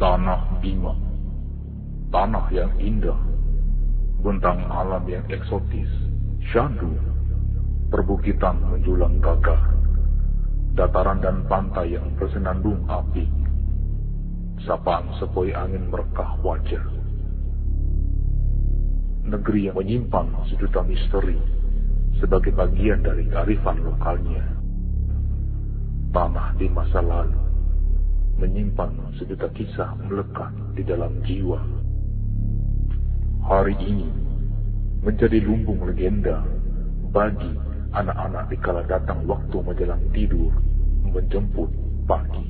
Tanah Bima, tanah yang indah, bentang alam yang eksotis, syahdu, perbukitan menjulang gagah, dataran dan pantai yang bersenandung apik, sapaan sepoi angin merekah wajah. Negeri yang menyimpan sejuta misteri sebagai bagian dari kearifan lokalnya. Tanah di masa lalu menyimpan sejuta kisah melekat di dalam jiwa. Hari ini menjadi lumbung legenda bagi anak-anak dikala datang waktu menjelang tidur menjemput pagi.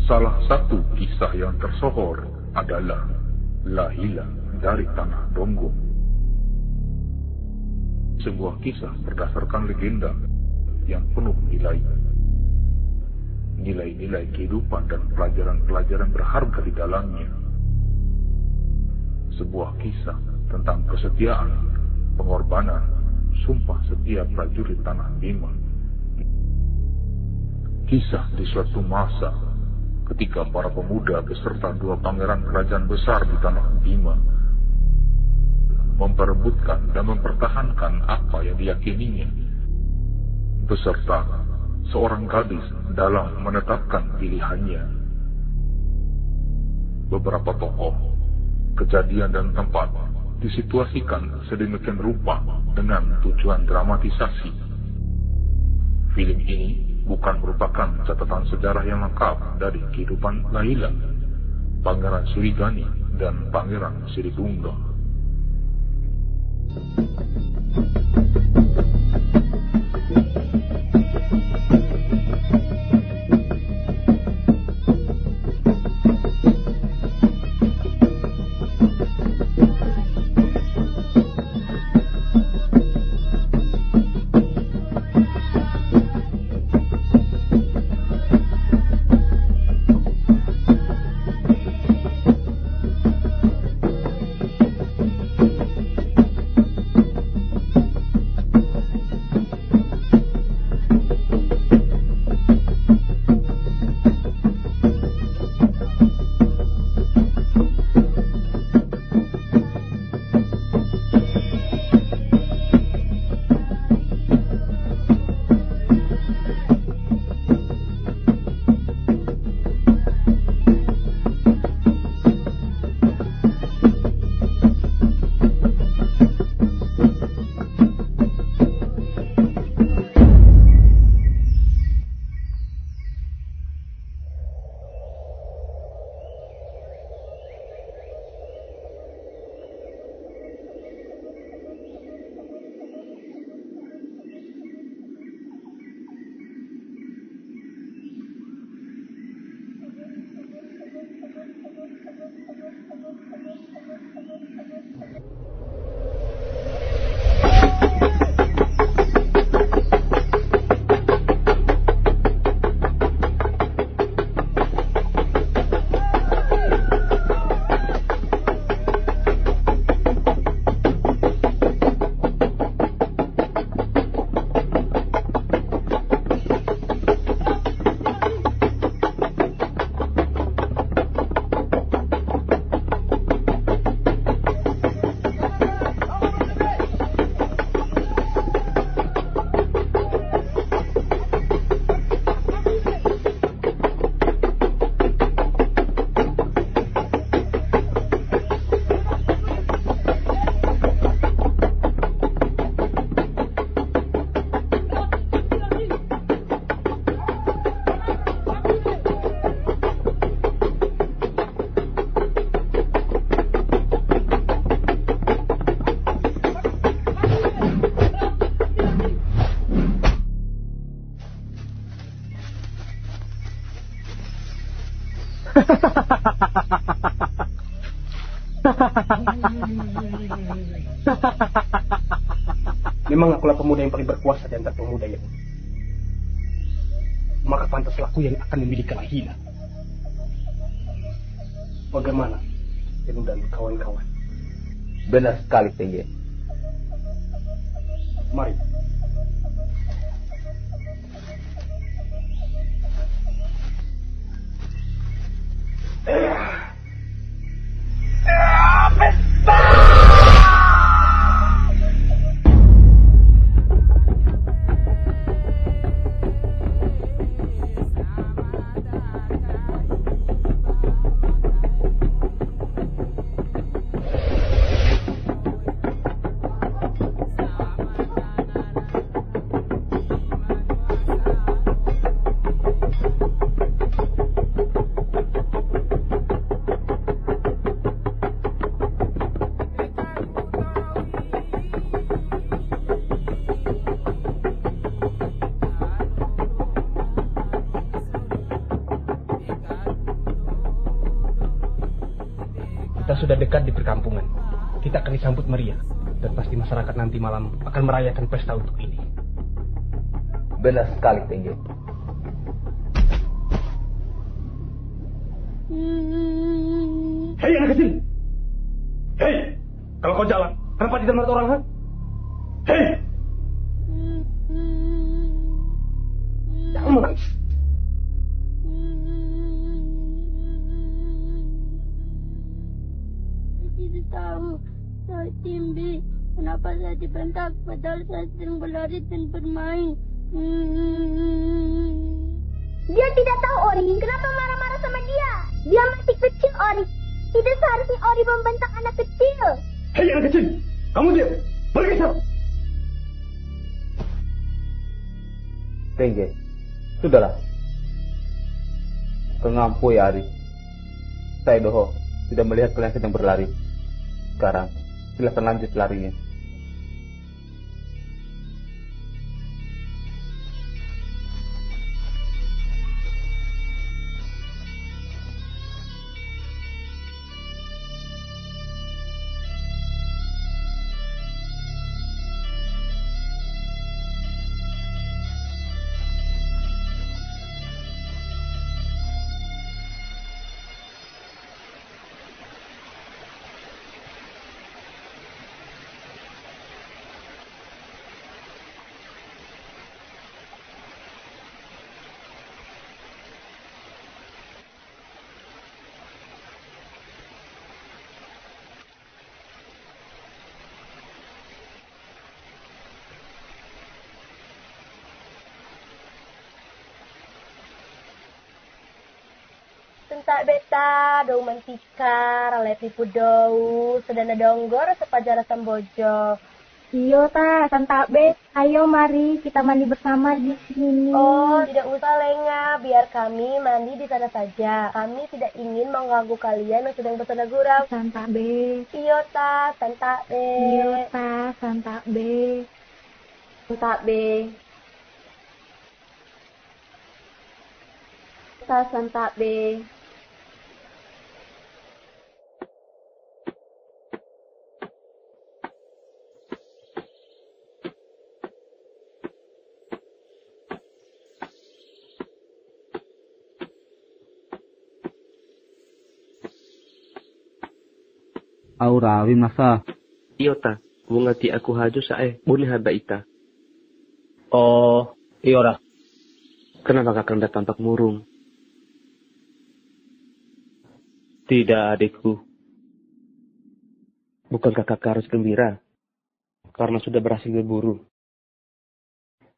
Salah satu kisah yang tersohor adalah Lahila dari Tanah Donggong. Sebuah kisah berdasarkan legenda yang penuh nilai-nilai kehidupan dan pelajaran-pelajaran berharga di dalamnya. Sebuah kisah tentang kesetiaan, pengorbanan, sumpah setia prajurit Tanah Bima. Kisah di suatu masa ketika para pemuda beserta dua pangeran kerajaan besar di Tanah Bima memperebutkan dan mempertahankan apa yang diyakininya, beserta seorang gadis dalam menetapkan pilihannya. Beberapa tokoh, kejadian dan tempat disituasikan sedemikian rupa dengan tujuan dramatisasi. Film ini bukan merupakan catatan sejarah yang lengkap dari kehidupan Lahila, Pangeran Sirigani dan Pangeran Siribungga. Memang akulah pemuda yang paling berkuasa di antara pemuda yang maka pantaslah aku yang akan memiliki Lahila. Bagaimana, Enu dan kawan-kawan? Benar sekali, PJ. Mari. Kita sudah dekat di perkampungan. Kita akan disambut meriah. Dan pasti masyarakat nanti malam akan merayakan pesta untuk ini. Benar sekali, Tengge. Hei anak kecil! Hei! Kalau kau jalan, kenapa tidak melihat orang, ha? Hei! Jangan menangis. Tidak tahu, saya Timbi. Kenapa saya dibentak padahal saya sedang berlari dan bermain? Dia tidak tahu Ori. Kenapa marah-marah sama dia? Dia masih kecil Ori. Tidak seharusnya Ori membentak anak kecil. Hei anak kecil! Kamu diam! Pergi sana! Tengge, sudahlah. Pengampui Ari. Saya Doho tidak melihat kalian sedang berlari. Sekarang, silakan lanjut larinya. Sentak beta, dou mantika, ralepi pudou, sedana donggor, sepajara sambojo. Iyo ta, sentak be, ayo mari kita mandi bersama di sini. Oh, tidak usah Lenga, biar kami mandi di sana saja. Kami tidak ingin mengganggu kalian yang sedang bersama gurau. Sentak be. Iyo ta, sentak be. Iyo ta, sentak be. Sentak be. Ta, sentak be. Aura, wimasa. Iota, wungati aku haju sae, buni haba ita. Oh, Iora. Kenapa kakak anda tampak murung? Tidak, adikku. Bukankah kakak harus gembira? Karena sudah berhasil berburu.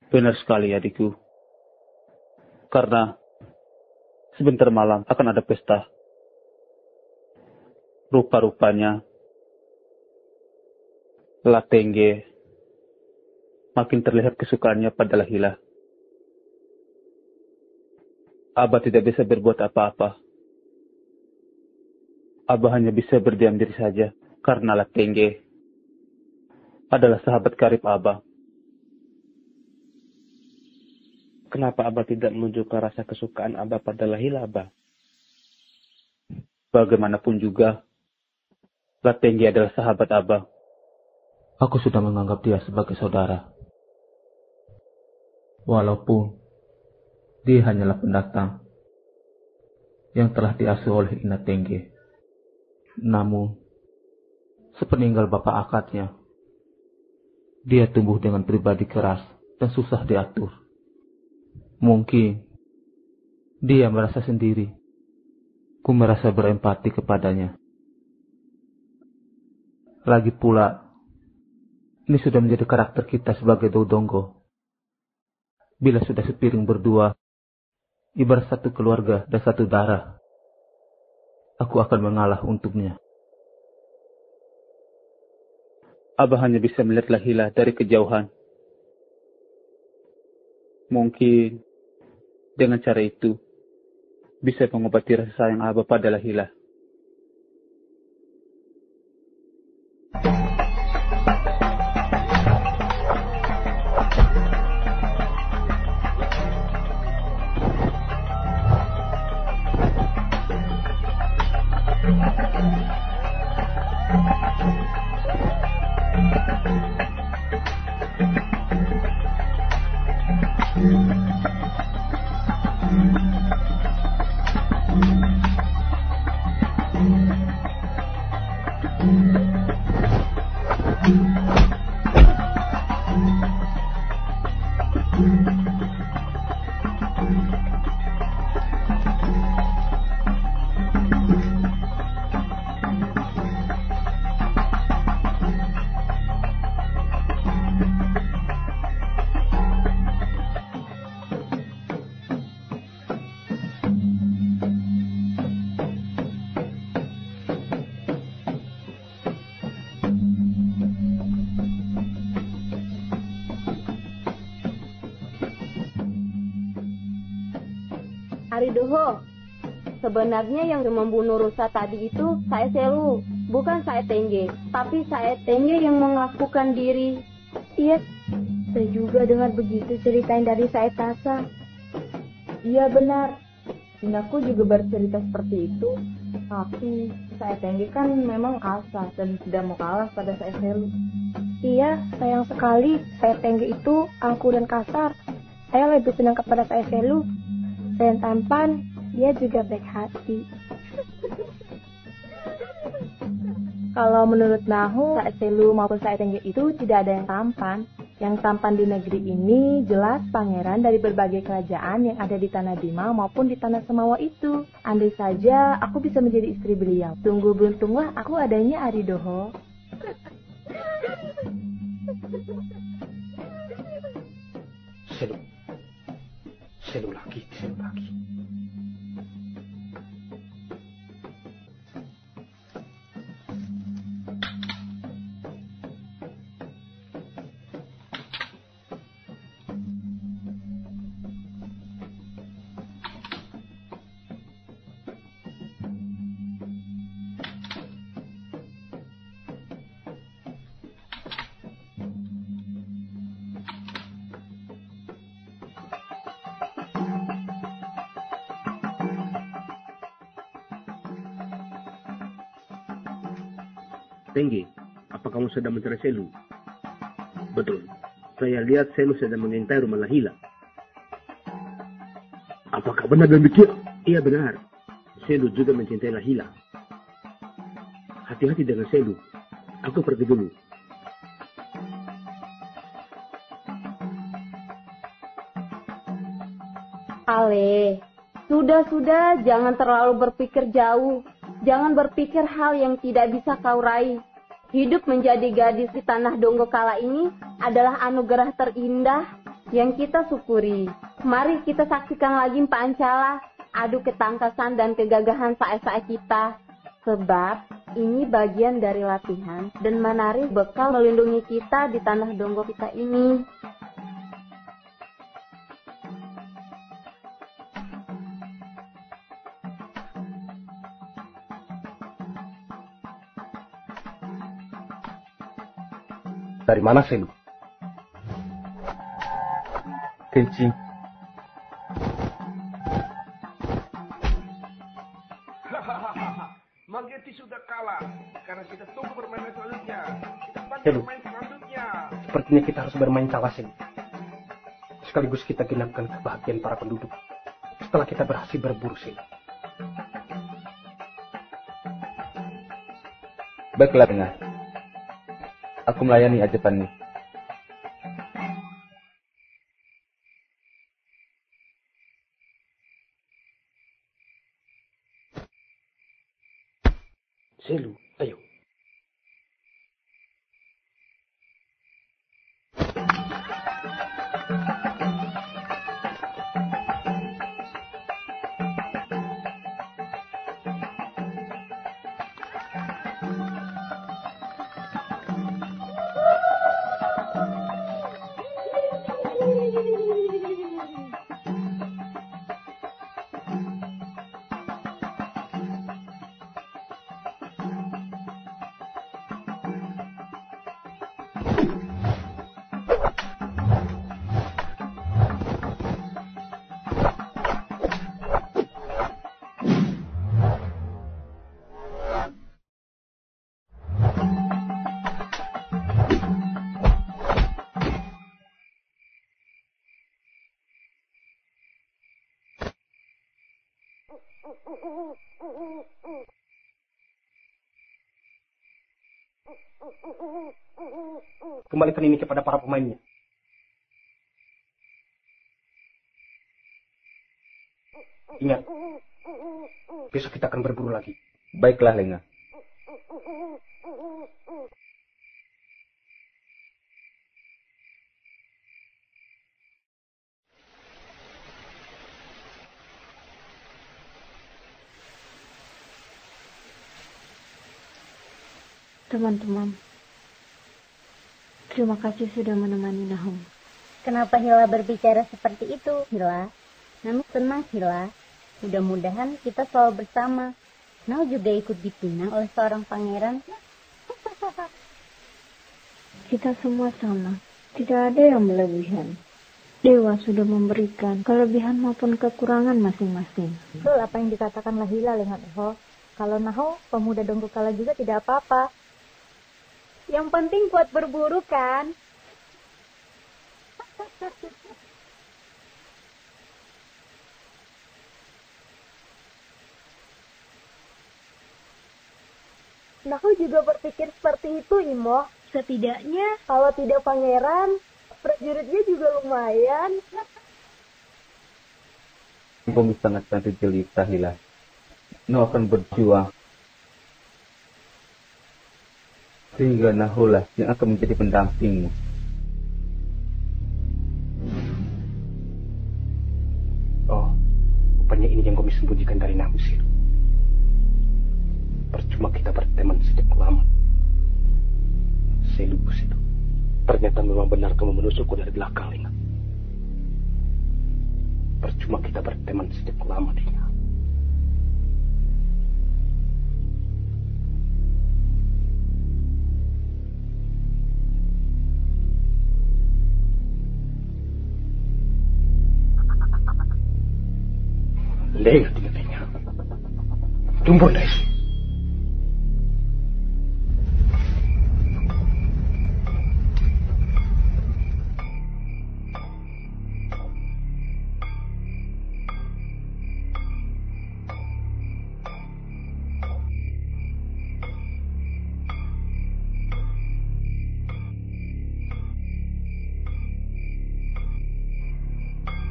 Benar sekali, adikku. Karena sebentar malam akan ada pesta. Rupa-rupanya Latengge makin terlihat kesukaannya pada Lahila. Abah tidak bisa berbuat apa-apa. Abah hanya bisa berdiam diri saja karena Latengge adalah sahabat karib Abah. Kenapa Abah tidak menunjukkan rasa kesukaan Abah pada Lahila, Abah? Bagaimanapun juga, Latengge adalah sahabat Abah. Aku sudah menganggap dia sebagai saudara. Walaupun dia hanyalah pendatang yang telah diasuh oleh Ina Tengge. Namun, sepeninggal bapak akadnya, dia tumbuh dengan pribadi keras dan susah diatur. Mungkin dia merasa sendiri Ku merasa berempati kepadanya. Lagi pula, ini sudah menjadi karakter kita sebagai Dodonggo. Bila sudah sepiring berdua, ibarat satu keluarga dan satu darah, aku akan mengalah untuknya. Abah hanya bisa melihat Lahila dari kejauhan. Mungkin dengan cara itu bisa mengobati rasa sayang Abah pada Lahila. Aridoho, sebenarnya yang membunuh rusa tadi itu saya Selu, bukan saya Tengge. Tapi saya Tengge yang mengakukan diri. Iya, saya juga dengar begitu ceritain dari saya Tasa. Iya benar, Binaku juga bercerita seperti itu. Tapi saya Tengge kan memang kasar dan tidak mau kalah pada saya Selu. Iya, sayang sekali saya Tengge itu angkuh dan kasar. Saya lebih senang kepada saya Selu. Dan tampan, dia juga baik hati. Kalau menurut Nahu, Saat Selu maupun Saat Tengge itu tidak ada yang tampan. Yang tampan di negeri ini jelas pangeran dari berbagai kerajaan yang ada di Tanah Bima maupun di Tanah Semawa itu. Andai saja aku bisa menjadi istri beliau. Sungguh beruntunglah aku adanya Aridoho. Selu lagi. Tengge, apa kamu sedang mencari Selu? Betul, saya lihat Selu sedang mengintai rumah Lahila. Apakah benar demikian? Iya benar, Selu juga mencintai Lahila. Hati-hati dengan Selu, aku pergi dulu. Ale, sudah, jangan terlalu berpikir jauh. Jangan berpikir hal yang tidak bisa kau raih. Hidup menjadi gadis di tanah Donggo Kala ini adalah anugerah terindah yang kita syukuri. Mari kita saksikan lagi Pancala, adu ketangkasan dan kegagahan saat-saat kita. Sebab ini bagian dari latihan dan menari bekal melindungi kita di tanah Donggo kita ini. Dari mana Selu? Kencing. Mageti sudah kalah karena kita tunggu permainan selanjutnya. Kita bantu Selu, permainan selanjutnya. sepertinya kita harus bermain cawas Selu. Sekaligus kita genapkan kebahagiaan para penduduk setelah kita berhasil berburu Selu. Baiklah dengar. Aku melayani ajakanmu. Selu, ayo. Kembalikan ini kepada para pemainnya. Ingat, besok kita akan berburu lagi. Baiklah, Lenga. Teman-teman, terima kasih sudah menemani Nahum. Kenapa Hila berbicara seperti itu, Hila? Namun tenang, Hila. Mudah-mudahan kita selalu bersama. Nau juga ikut dipinang oleh seorang pangeran. Kita semua sama. Tidak ada yang berlebihan. Dewa sudah memberikan kelebihan maupun kekurangan masing-masing. Betul apa yang dikatakan Hila dengan Eho. Kalau Naho, pemuda Donggokala juga tidak apa-apa. Yang penting kuat berburu kan? Naho juga berpikir seperti itu, Imo. Setidaknya kalau tidak pangeran, prajuritnya juga lumayan. Kami sangat jelita, Hila. Nau akan berjuang sehingga Nahulah yang akan menjadi pendampingmu. Oh, rupanya ini yang kami sembunyikan dari Nahusir. Percuma kita berteman sejak lama. Selubus itu. Ternyata memang benar kamu menusukku dari belakang, Lina. Percuma kita berteman sejak lama, Lina. Lenga dengan Lenga. Jumbo dari sini.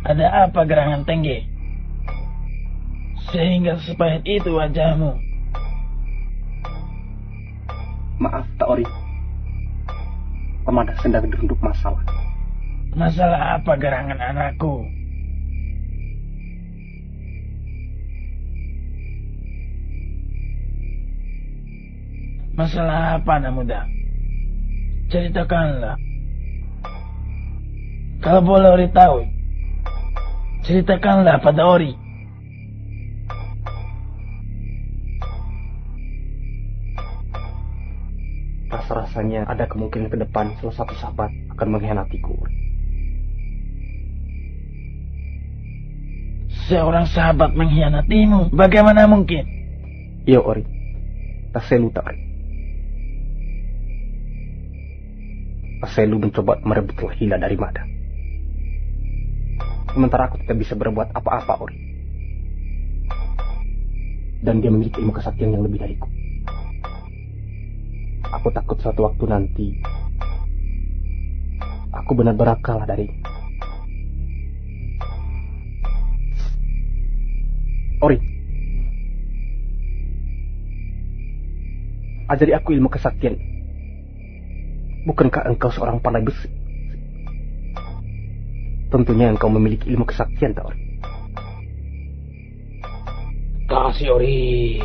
Ada apa gerangan Tengge? Sehingga sepahit itu wajahmu. Maaf, Taori. Pemada sedang dirunduk masalah. Masalah apa gerangan anakku? Masalah apa, anak muda? Ceritakanlah. Kalau boleh Ori tahu, ceritakanlah pada Ori. Rasa-rasanya ada kemungkinan ke depan salah satu sahabat akan mengkhianatiku. Seorang sahabat mengkhianatimu? Bagaimana mungkin? Iya, Ori. Taselu tak. Taselu mencoba merebut Hila dari Mada. Sementara aku tidak bisa berbuat apa-apa, Ori. Dan dia memiliki ilmu kesaktian yang lebih dariku. Aku takut suatu waktu nanti aku benar-benar kalah dari Ori. Ajari aku ilmu kesaktian. Bukankah engkau seorang pandai besi? Tentunya engkau memiliki ilmu kesaktian, tak Ori? Kasih Ori.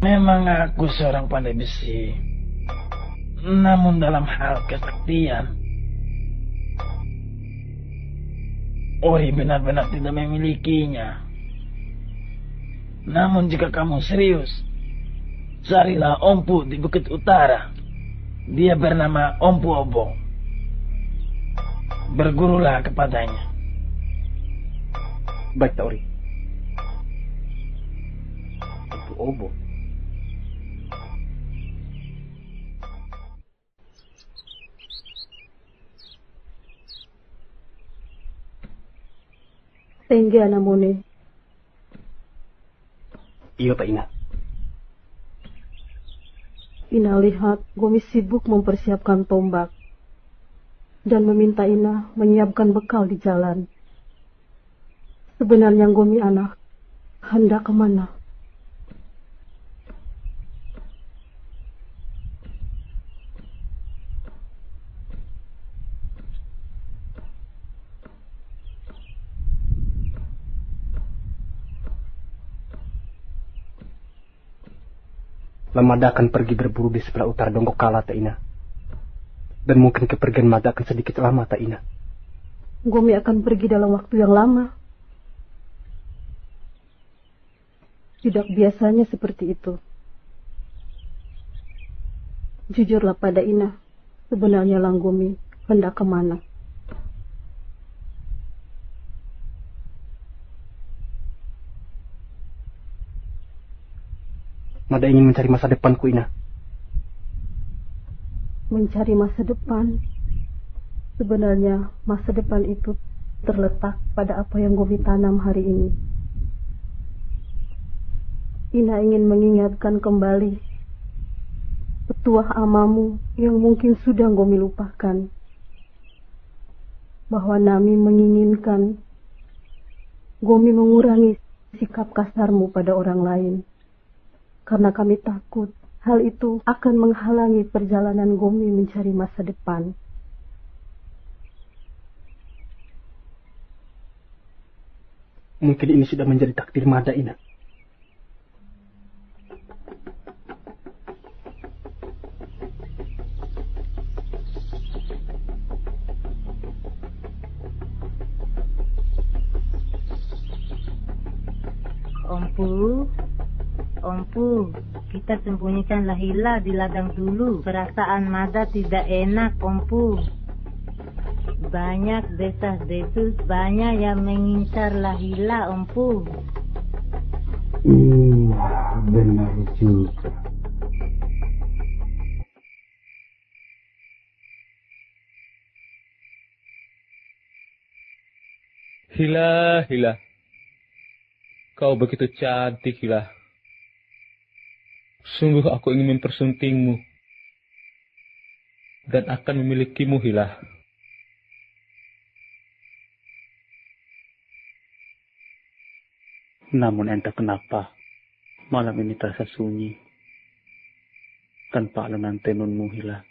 Memang aku seorang pandai besi. Namun dalam hal kesaktian, Ori benar-benar tidak memilikinya. Namun jika kamu serius, carilah Ompu di Bukit Utara. Dia bernama Ompu Obong. Bergurulah kepadanya. Baik, tak Ori. Ompu Obong. Tengge Anamone. Iya, Pak Ina. Ina lihat Gomi sibuk mempersiapkan tombak dan meminta Ina menyiapkan bekal di jalan. Sebenarnya Gomi anak hendak kemana? Lamada akan pergi berburu di sebelah utara Donggokala, tak Ina. Dan mungkin kepergian Mada akan sedikit lama, tak Ina. Gomi akan pergi dalam waktu yang lama. Tidak biasanya seperti itu. Jujurlah pada Ina, sebenarnya Langgomi hendak kemana? Mada ingin mencari masa depanku, Ina. Mencari masa depan? Sebenarnya masa depan itu terletak pada apa yang Gomi tanam hari ini. Ina ingin mengingatkan kembali petuah amamu yang mungkin sudah Gomi lupakan. Bahwa Nami menginginkan Gomi mengurangi sikap kasarmu pada orang lain. Karena kami takut hal itu akan menghalangi perjalanan Gomi mencari masa depan. Mungkin ini sudah menjadi takdir Mada, Ina. Ompu, kita sembunyikan Lahila di ladang dulu. Perasaan Mada tidak enak, Ompu. Banyak desas-desus, banyak yang mengincar Lahila, Ompu. Benar juga. Hila. Kau begitu cantik, Hila. Sungguh aku ingin mempersuntingmu dan akan memilikimu, Hila. Namun entah kenapa malam ini terasa sunyi tanpa alunan tenunmu, Hila.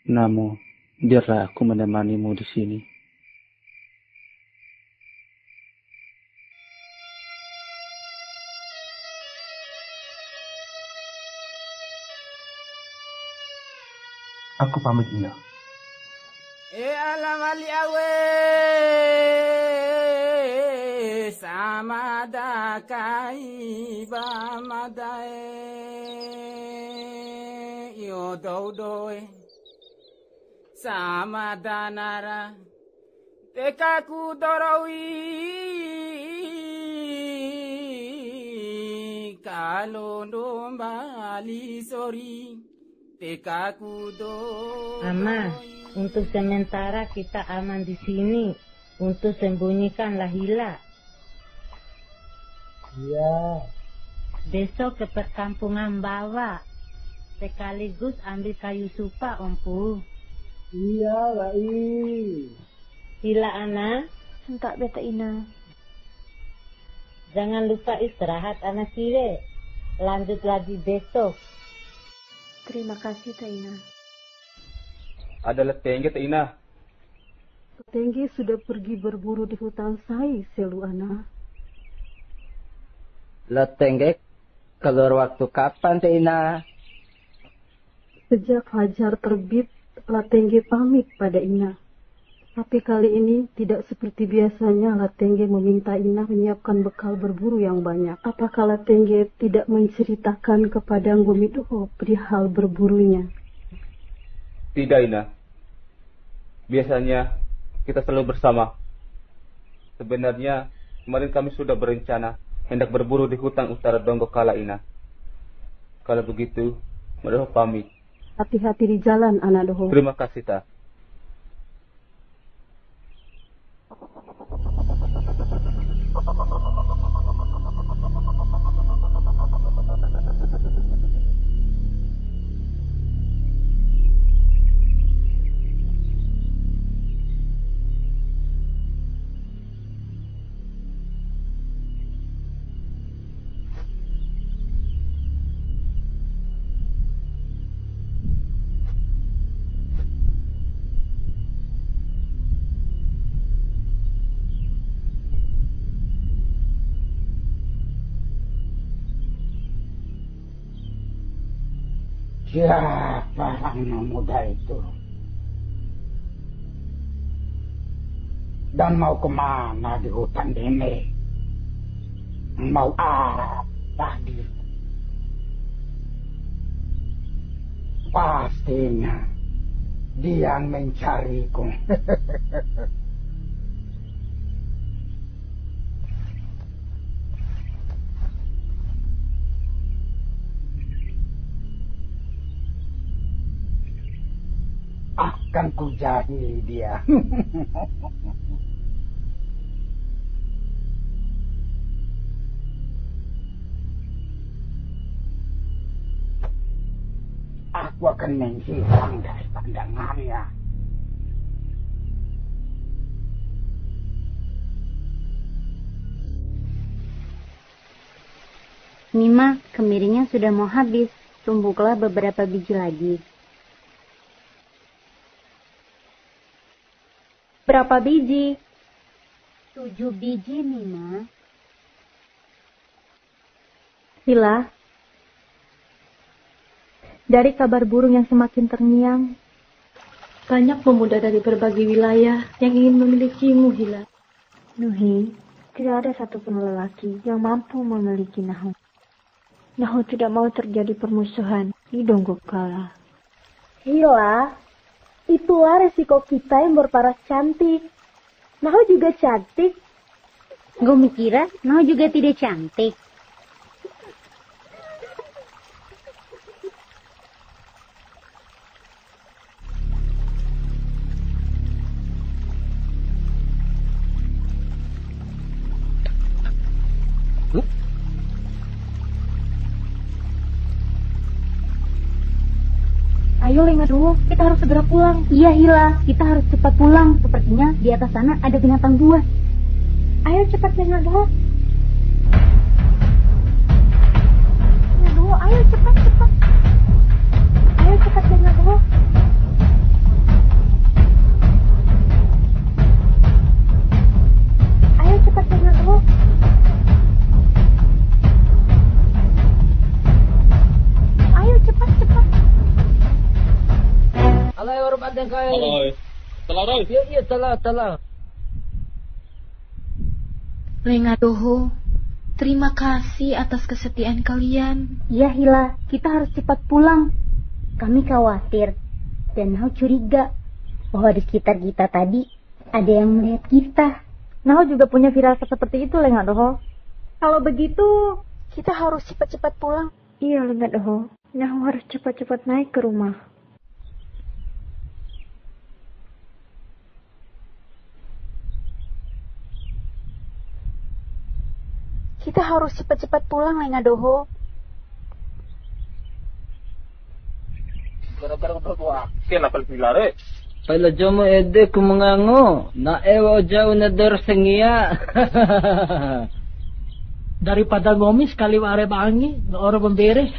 Namun biarlah aku menemanimu di sini. Aku pamit, Ina. Alam ali awe sama dakai ba madae yo dodoe sama danara tekaku dorowi kalau dombali sori. Ama, untuk sementara kita aman di sini untuk sembunyikan Lahila. Iya. Besok ke perkampungan bawah, sekaligus ambil kayu supa, Ompu. Iya, baik. Hila, Ana. Hentak beta Ina. Jangan lupa istirahat, anak kire. Lanjut lagi besok. Terima kasih, Taina. Adalah Tengge, Taina. Tengge sudah pergi berburu di hutan Sai, Seluana. Lah Tengge keluar waktu kapan, Taina? Sejak fajar terbit, Latengge pamit pada Ina. Tapi kali ini tidak seperti biasanya Latengge meminta Ina menyiapkan bekal berburu yang banyak. Apakah Latengge tidak menceritakan kepada Nggomidoho perihal berburunya? Tidak, Ina. Biasanya kita selalu bersama. Sebenarnya kemarin kami sudah berencana hendak berburu di hutan utara Donggo Kala, Ina. Kalau begitu, Doho pamit. Hati-hati di jalan, anak Doho. Terima kasih, Ta. Siapa anak muda itu? Dan mau kemana di hutan ini? Mau apa dia? Pastinya dia mencariku. Akan kujahili dia. Aku akan menghilang dari pandangannya. Nima, kemirinya sudah mau habis. Tumbuklah beberapa biji lagi. Berapa biji? 7 biji, Nima. Hila, dari kabar burung yang semakin terngiang, banyak pemuda dari berbagai wilayah yang ingin memilikimu, Hila. Nuhi, tidak ada satupun lelaki yang mampu memiliki Nahu. Nahu tidak mau terjadi permusuhan di Donggo Kala. Hila, itulah resiko kita yang berparas cantik. Nahu juga cantik. Gue mikirnya Nahu juga tidak cantik. Ayo Lenga dulu, kita harus segera pulang. Iya Hila, kita harus cepat pulang. Sepertinya di atas sana ada binatang buas. Ayo cepat Lenga dulu. Lenga dulu, ayo cepat. Ayo cepat Lenga dulu. Ayo cepat Lenga dulu. Ayo cepat. Alay, orang pandang kaya. Alay. Telah, Roy. Iya, telah. Lenga Doho, terima kasih atas kesetiaan kalian. Iya Hila, kita harus cepat pulang. Kami khawatir dan Nahu curiga bahwa di sekitar kita tadi ada yang melihat kita. Nahu juga punya firasat seperti itu, Lenga Doho. Kalau begitu, kita harus cepat-cepat pulang. Iya, Lenga Doho. Nahu harus cepat-cepat naik ke rumah. Kita harus cepat-cepat pulang, Lenga Doho. Kenapa pilare? Pala jomo ede kumangango. Na ewa jauh na dorsengia. Daripada ngomis kali ware bangi, na oro pemberes.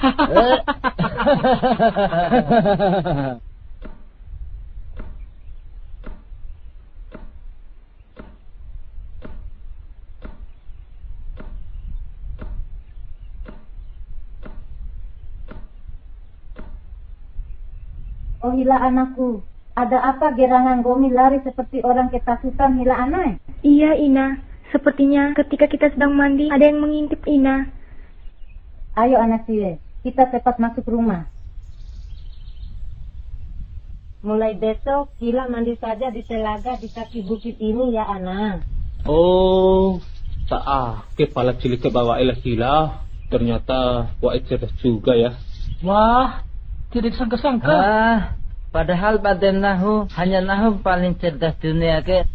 Oh Hila anakku, ada apa gerangan Gomi lari seperti orang ketakutan Hila anak? Iya Ina, sepertinya ketika kita sedang mandi ada yang mengintip Ina. Ayo anak Siwe, kita cepat masuk rumah. Mulai besok Hila mandi saja di telaga di kaki bukit ini ya anak. Oh, kepala cilik ke bawah Hila. Ternyata Wa'id cerdas juga ya. Wah, tidak disangka-sangka. Padahal Baden Nahu hanya Nahu paling cerdas dunia ke.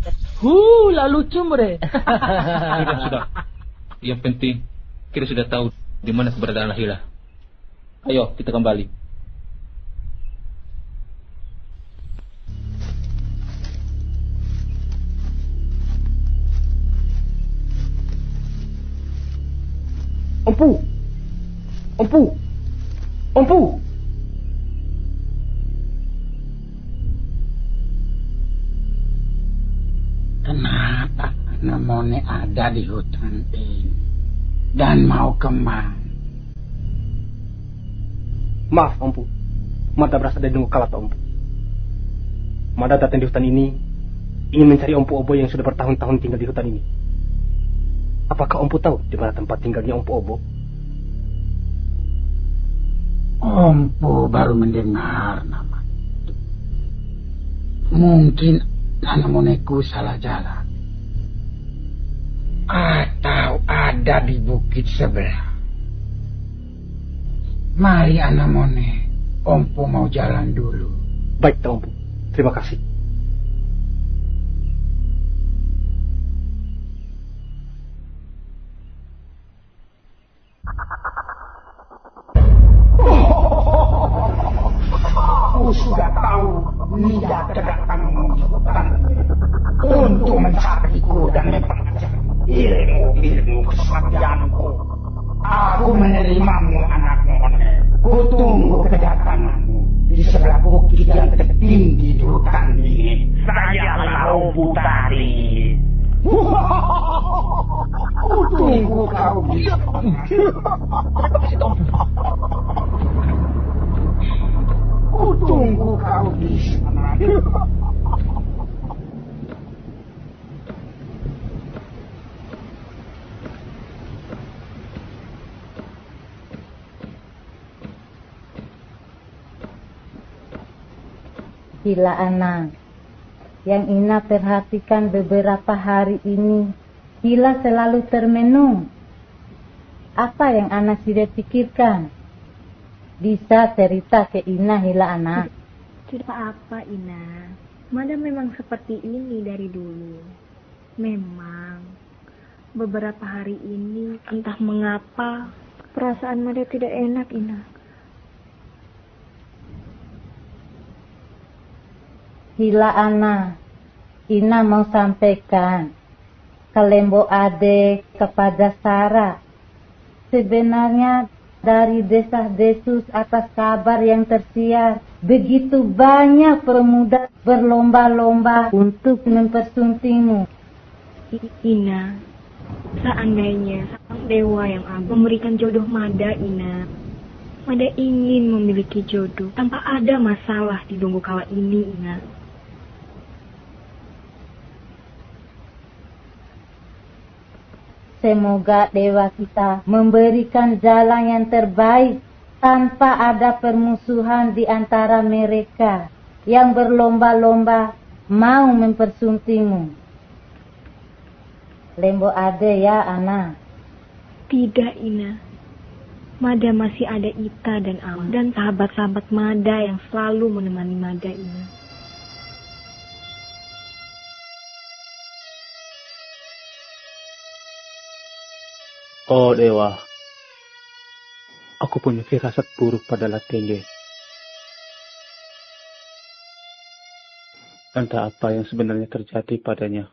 Lalu cumre. Sudah. Yang penting kita sudah tahu di mana keberadaan Hila. Ayo kita kembali. Empu. Kenapa Namone ada di hutan ini dan mau kemana? Maaf, Empu. Mada berasal dari Dunggu Kala, Empu. Mada datang di hutan ini ingin mencari Empu Obo yang sudah bertahun-tahun tinggal di hutan ini. Apakah Empu tahu di mana tempat tinggalnya Empu Obo? Empu baru mendengar nama itu. Mungkin Namoneku salah jalan. Atau ada di bukit sebelah. Mari Anamone, Empu mau jalan dulu. Baik, Empu. Terima kasih. Aku sudah tahu Nida kedatanganmu di hutan untuk mencariku dan mempelajari ilmu kesaktianku. Aku menerimamu anak Mone. Kutunggu kedatanganmu di sebelah bukit yang tertinggi di hutan ini. Saya Empu Tari. Kutunggu kau di sana. Kutunggu kau di sana. Hila anak, yang Ina perhatikan beberapa hari ini, Hila selalu termenung. Apa yang anak sudah pikirkan? Bisa cerita ke Ina, Hila anak? Cerita apa Ina? Mada memang seperti ini dari dulu. Memang beberapa hari ini entah mengapa perasaan Mada tidak enak Ina. Hila anak, Ina mau sampaikan ke Lembo Ade kepada Sarah. Sebenarnya dari desas-desus atas kabar yang tersiar, begitu banyak pemuda berlomba-lomba untuk mempersuntingmu. Ina, seandainya sang dewa yang agung memberikan jodoh Mada, Ina. Mada ingin memiliki jodoh tanpa ada masalah di Dunggu Kala ini, Ina. Semoga dewa kita memberikan jalan yang terbaik tanpa ada permusuhan di antara mereka yang berlomba-lomba mau mempersuntingmu. Lembo Ade ya, Ana. Tidak, Ina. Mada masih ada Ita dan Awan dan sahabat-sahabat Mada yang selalu menemani Mada, Ina. Oh Dewa, aku punya firasat buruk pada Latenge. Entah apa yang sebenarnya terjadi padanya.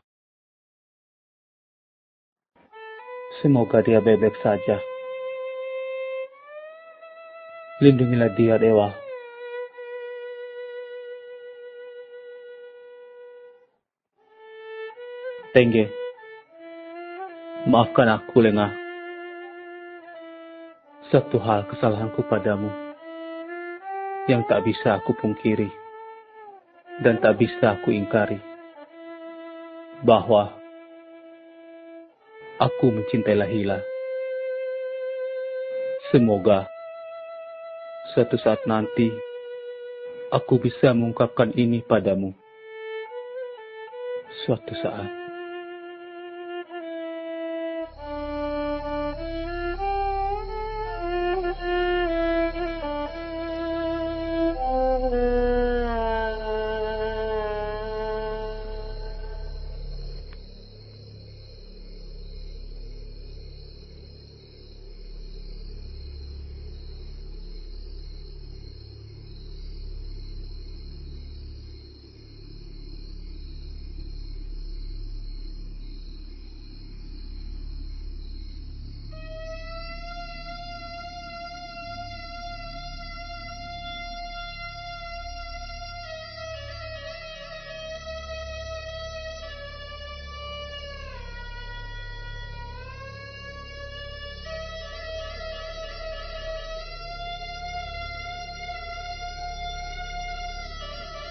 Semoga dia baik-baik saja. Lindungilah dia, Dewa. Tengge, maafkan aku, Lengah. Satu hal kesalahanku padamu yang tak bisa aku pungkiri dan tak bisa aku ingkari, bahwa aku mencintai Lahila. Semoga suatu saat nanti aku bisa mengungkapkan ini padamu. Suatu saat.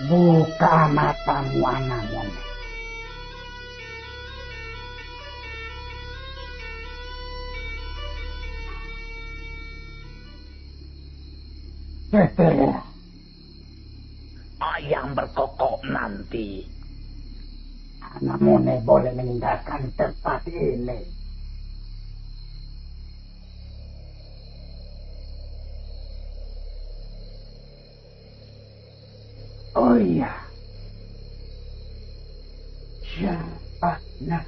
Buka matamu, Anamone. Setelah ayam berkokok nanti, Anamone boleh meninggalkan tempat ini. Oh iya, siapa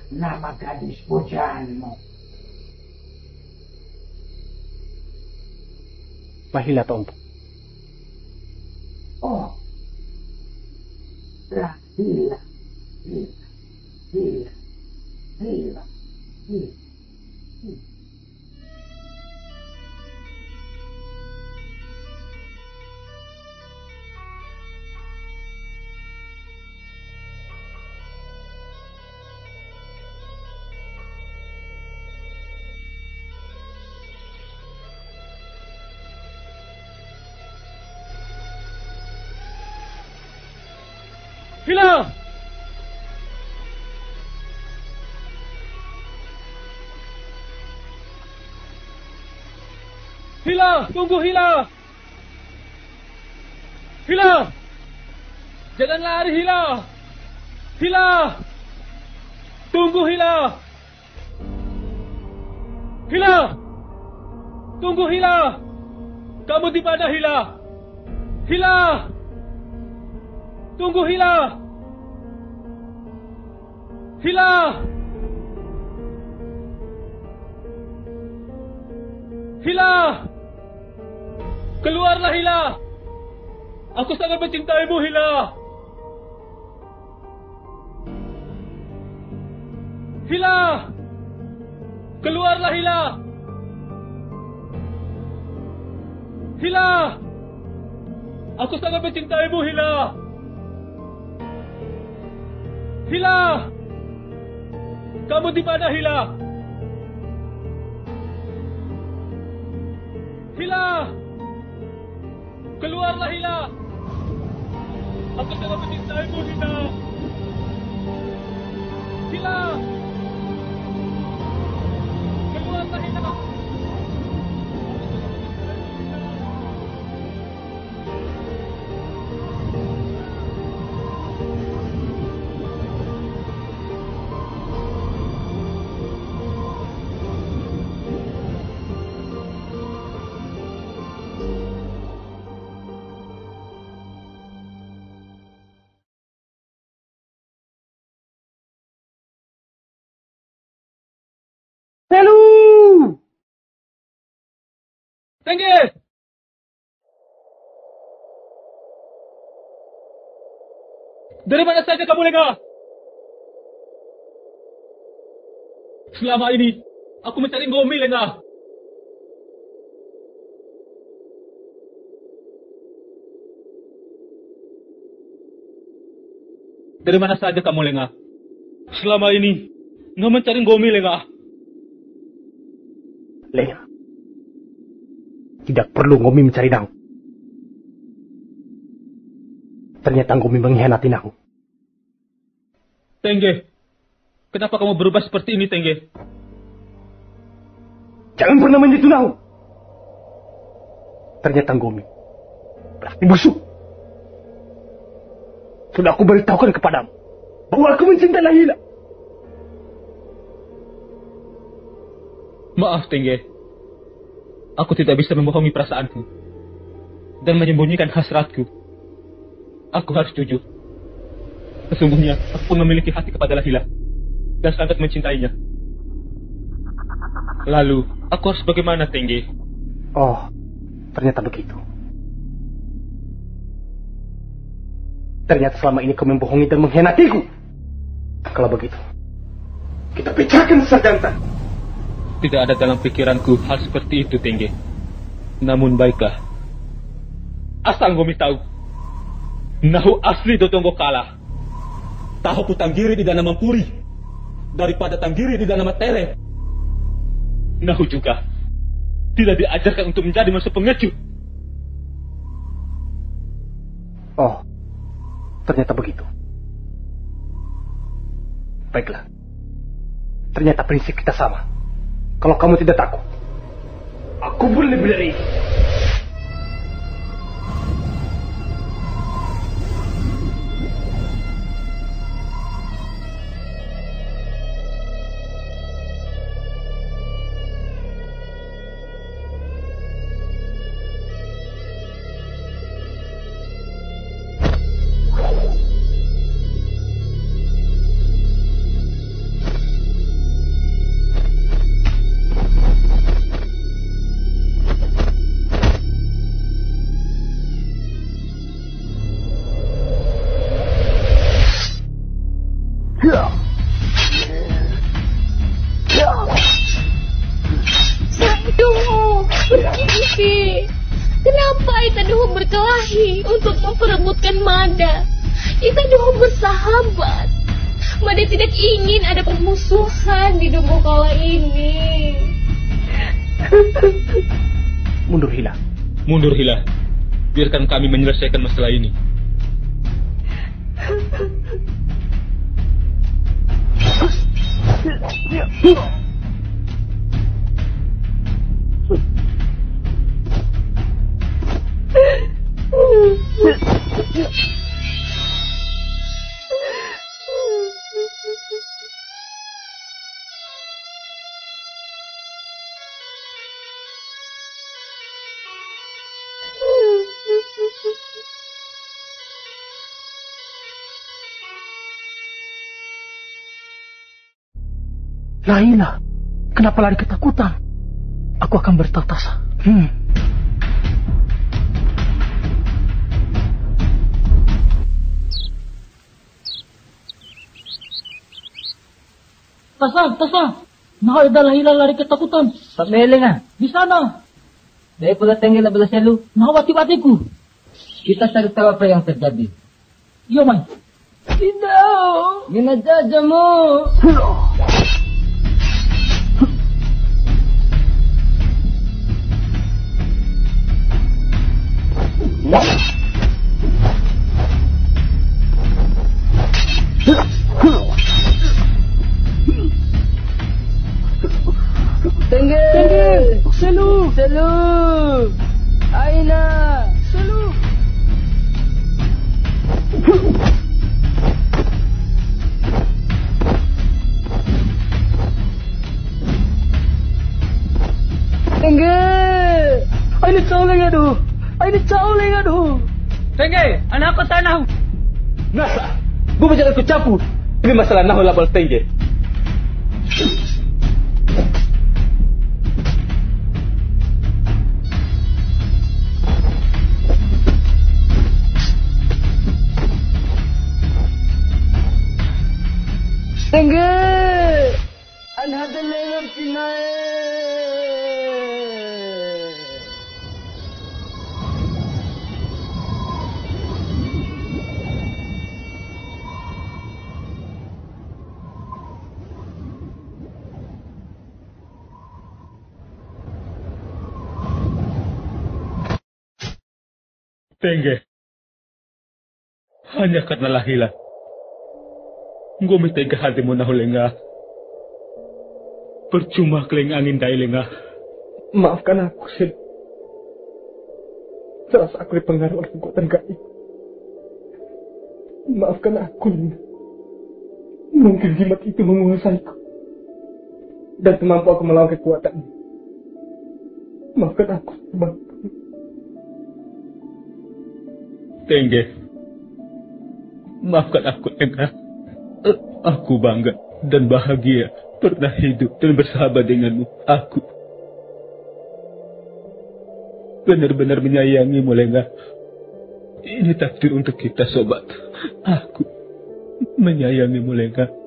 nama gadis pujaanmu? Lahila, Tompo. Oh, Lahila. Hila! Hila! Tunggu, Hila! Hila! Jangan lari, Hila! Hila! Tunggu, Hila! Hila! Tunggu, Hila! Kamu di mana, Hila? Hila! Tunggu, Hila! Hila! Hila! Keluarlah, Hila! Aku sangat mencintaimu, Hila! Hila! Keluarlah, Hila! Hila! Aku sangat mencintaimu, Hila! Hila! Kamu di mana, Hila? Hila! Keluarlah, Hila! Aku sangat mencintaimu, Hila! Hila! Keluarlah, Hila! Selu! Tengge! Dari mana saja kamu, Lenga? Selama ini, aku mencari Ngomi, Lenga. Dari mana saja kamu, Lenga? Selama ini, nggak mencari Ngomi, Lenga. Lenga, tidak perlu Ngomi mencari Nahu. Ternyata Ngomi mengkhianati Nahu. Tengge, kenapa kamu berubah seperti ini, Tengge? Jangan pernah menyentuh Nahu. Ternyata Ngomi berarti musuh. Sudah aku beritahukan kepadamu bahwa aku mencintai Laila. Maaf, Tengge. Aku tidak bisa membohongi perasaanku dan menyembunyikan hasratku. Aku harus jujur. Sesungguhnya, aku pun memiliki hati kepada Laila dan sangat mencintainya. Lalu, aku harus bagaimana, Tengge? Oh, ternyata begitu. Ternyata selama ini kau membohongi dan mengkhianatiku. Kalau begitu, kita bicarakan sejantan. Tidak ada dalam pikiranku hal seperti itu, Tengge. Namun baiklah. Asal Ngomi tahu, Nahu asli Dodongo Kala. Tahu ku tanggiri di Dana Mampuri daripada tanggiri di Dana Matere. Nahu juga tidak diajarkan untuk menjadi manusia pengecut. Oh, ternyata begitu. Baiklah. Ternyata prinsip kita sama. Kalau kamu tidak takut, aku boleh berdiri. Kenapa Itaduhu berkelahi untuk memperebutkan Mada? Itaduhu bersahabat. Mada tidak ingin ada permusuhan di Donggo Kala ini. Mundur Hila. Mundur Hila. Biarkan kami menyelesaikan masalah ini. Laila, kenapa lari ketakutan? Aku akan bertata. Tasa. Nah, ada Laila lari ketakutan. Pamiling ah. Di sana. Dahil pula tinggal na belas selu. Nah, wati-watiku. Kita cari tahu apa yang terjadi. Yo, Mai. Tidak. Minajaja mo. Tengge. Selu. Aina. Selu. Tengge. Ini cawling aduh. Tengge, anak aku tanah. Nasa, gua jangan ikut campur. Ini masalah Nahu labal Tengge. Tengge. Another lane of Sinai. Tengge, hanya karena lahila. Ngumi tega hatimu nahu lengah. Percuma keleng angin dai lengah. Maafkan aku, Sid. Jelas aku dipengaruhi oleh kekuatan gaib. Maafkan aku, Linda. Mungkin jimat itu menguasaiku. Dan mampu aku melawan kekuatannya. Maafkan aku, Bang. Tengge, maafkan aku, Lengah. Aku bangga dan bahagia pernah hidup dan bersahabat denganmu. Aku benar-benar menyayangimu, Lengah. Ini takdir untuk kita, sobat. Aku menyayangimu, Lengah.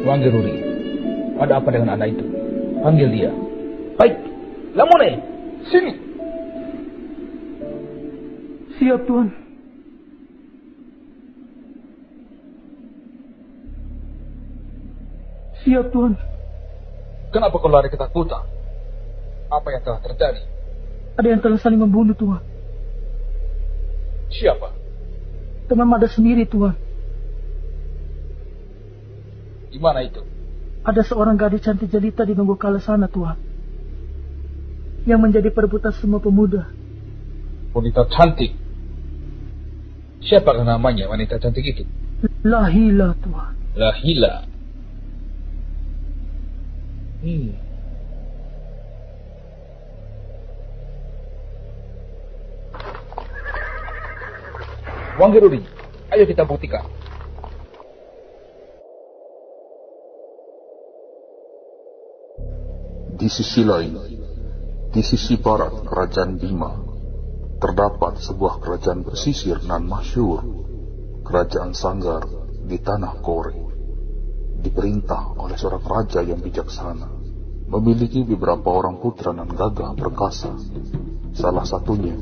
Wanggeruri, ada apa dengan anak itu? Panggil dia. Baik, Lamone, sini. Siap, Tuan. Siap, Tuan. Kenapa kau lari ketakutan? Apa yang telah terjadi? Ada yang telah saling membunuh, Tuan. Siapa? Teman Mada sendiri, Tuan. Di mana itu? Ada seorang gadis cantik jelita di Donggokala sana, Tuan. Yang menjadi perebutan semua pemuda. Wanita cantik? Siapa namanya wanita cantik itu? Lahila, Tuan. Lahila? Wanggeruri, ayo kita buktikan. Di sisi lain, di sisi barat kerajaan Bima, terdapat sebuah kerajaan pesisir nan masyhur, kerajaan Sanggar di tanah Kore. Diperintah oleh seorang raja yang bijaksana, memiliki beberapa orang putra nan gagah perkasa. Salah satunya,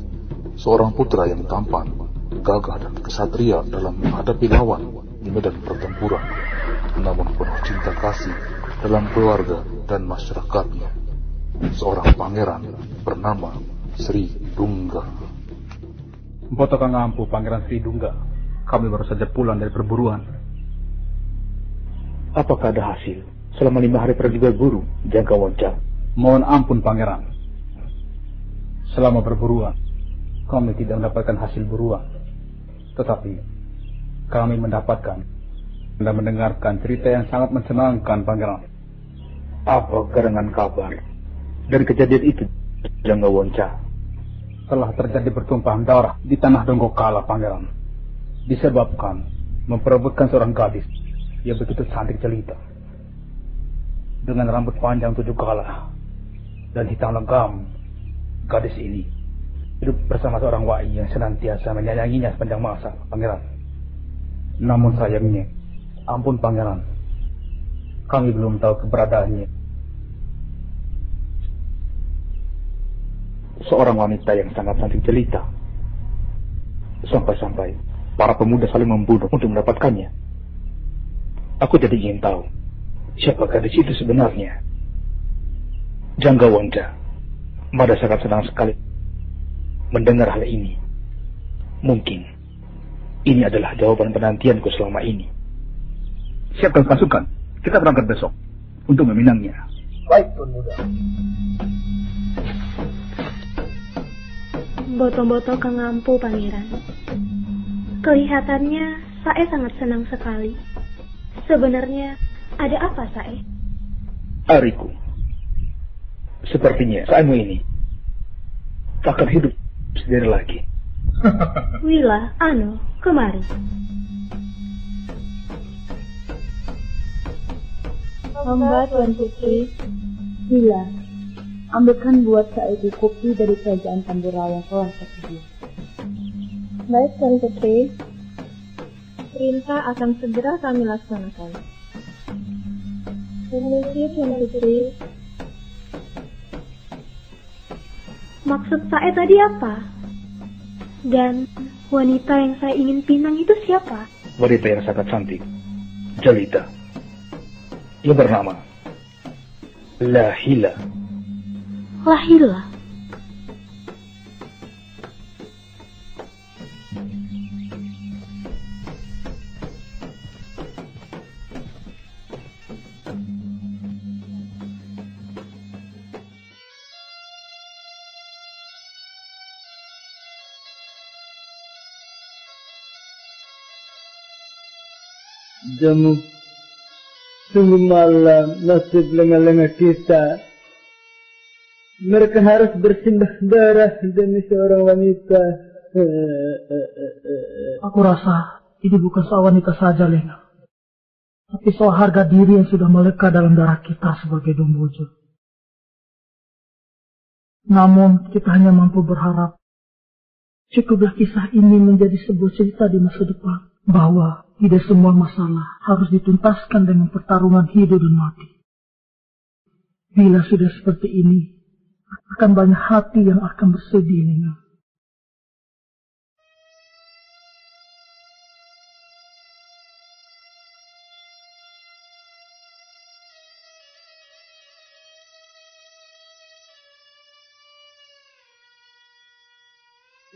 seorang putra yang tampan, gagah dan kesatria dalam menghadapi lawan di medan pertempuran, namun penuh cinta kasih dalam keluarga dan masyarakatnya, seorang pangeran bernama Sri Dungga. Mpoto kang ampu, Pangeran Sri Dungga. Kami baru saja pulang dari perburuan. Apakah ada hasil selama 5 hari pergi berburu, Jangka Wonca? Mohon ampun, Pangeran. Selama berburuan, kami tidak mendapatkan hasil buruan. Tetapi kami mendapatkan dan mendengarkan cerita yang sangat menyenangkan, Pangeran. Apa gerangan kabar dari kejadian itu, Jangka Wonca? Telah terjadi pertumpahan darah di tanah Donggokala, Pangeran. Disebabkan memperebutkan seorang gadis yang begitu cantik jelita, dengan rambut panjang 7 kala dan hitam legam. Gadis ini hidup bersama seorang wai yang senantiasa menyayanginya sepanjang masa, Pangeran. Namun sayangnya, ampun Pangeran, kami belum tahu keberadaannya. Seorang wanita yang sangat cantik jelita. Sampai-sampai para pemuda saling membunuh untuk mendapatkannya. Aku jadi ingin tahu siapa gadis itu sebenarnya. Jangka Wonca, Mada sangat senang sekali mendengar hal ini. Mungkin ini adalah jawaban penantianku selama ini. Siapkan pasukan. Kita berangkat besok untuk meminangnya. Baik, Tuan Muda. Botol-botol Kang Ampu, Pangeran. Kelihatannya Sae sangat senang sekali. Sebenarnya ada apa, Sae? Ariku, sepertinya Saemu ini akan hidup sendiri lagi. Wila, kemari. Hamba Tuan Putri, Wila, ambilkan buat Sae kopi dari kerajaan Tambora yang telah tersedia. Baik, Tuan Putri. Perintah akan segera kami laksanakan. Permisi, Tuan Putri. Maksud Sae tadi apa? Dan wanita yang saya ingin pinang itu siapa? Wanita yang sangat cantik, jelita. Ia bernama Lahila. Lahila? Jamu sungguh malam nasib lengah-lengah kita. Mereka harus bersimbah darah demi seorang wanita. Aku rasa ini bukan soal wanita saja, Lena. Tapi soal harga diri yang sudah melekat dalam darah kita sebagai Dombojo. Namun kita hanya mampu berharap cukuplah kisah ini menjadi sebuah cerita di masa depan. Bahwa tidak semua masalah harus dituntaskan dengan pertarungan hidup dan mati. Bila sudah seperti ini, akan banyak hati yang akan bersedih, Nena.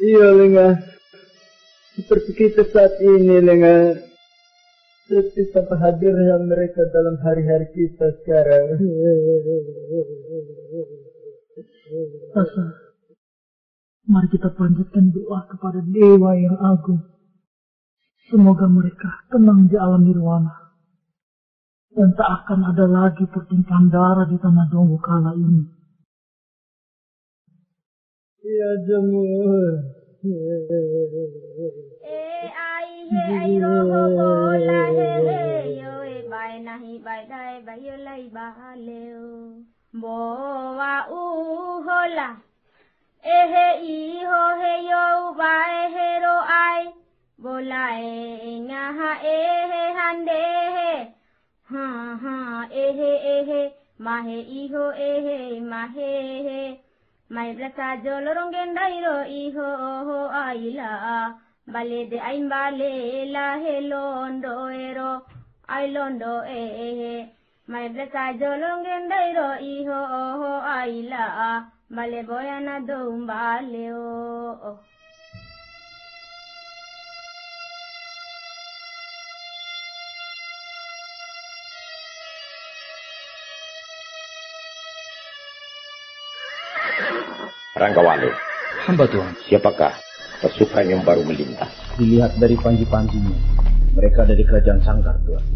Iya, Lengah. Seperti kita saat ini, Lengah. Seperti tanpa hadirnya mereka dalam hari-hari kita sekarang. Rasa, mari kita panjatkan doa kepada Dewa yang Agung. Semoga mereka tenang di alam nirwana. Dan tak akan ada lagi pertumpahan darah di tanah Donggo Kala ini. Iya, Jamu. Ai ro ho la he yo bai nahi bai dai bai yo lai ba leo bo wa u ho la he I ho he yo bai he ro ai bo la nga ha he hande he ha he ma he I ho he ma he mai blasa jolorong gendai ro I ho ai la bale de ain bale la he londo ero ai londo mai blesa jolong gendai ro I ho ai la bale boyana do bale o. Ranggawalo. Hamba Tuhan. Siapakah pasukan yang baru melintas? Dilihat dari panji-panjinya, mereka dari kerajaan Sangkar, Tuhan.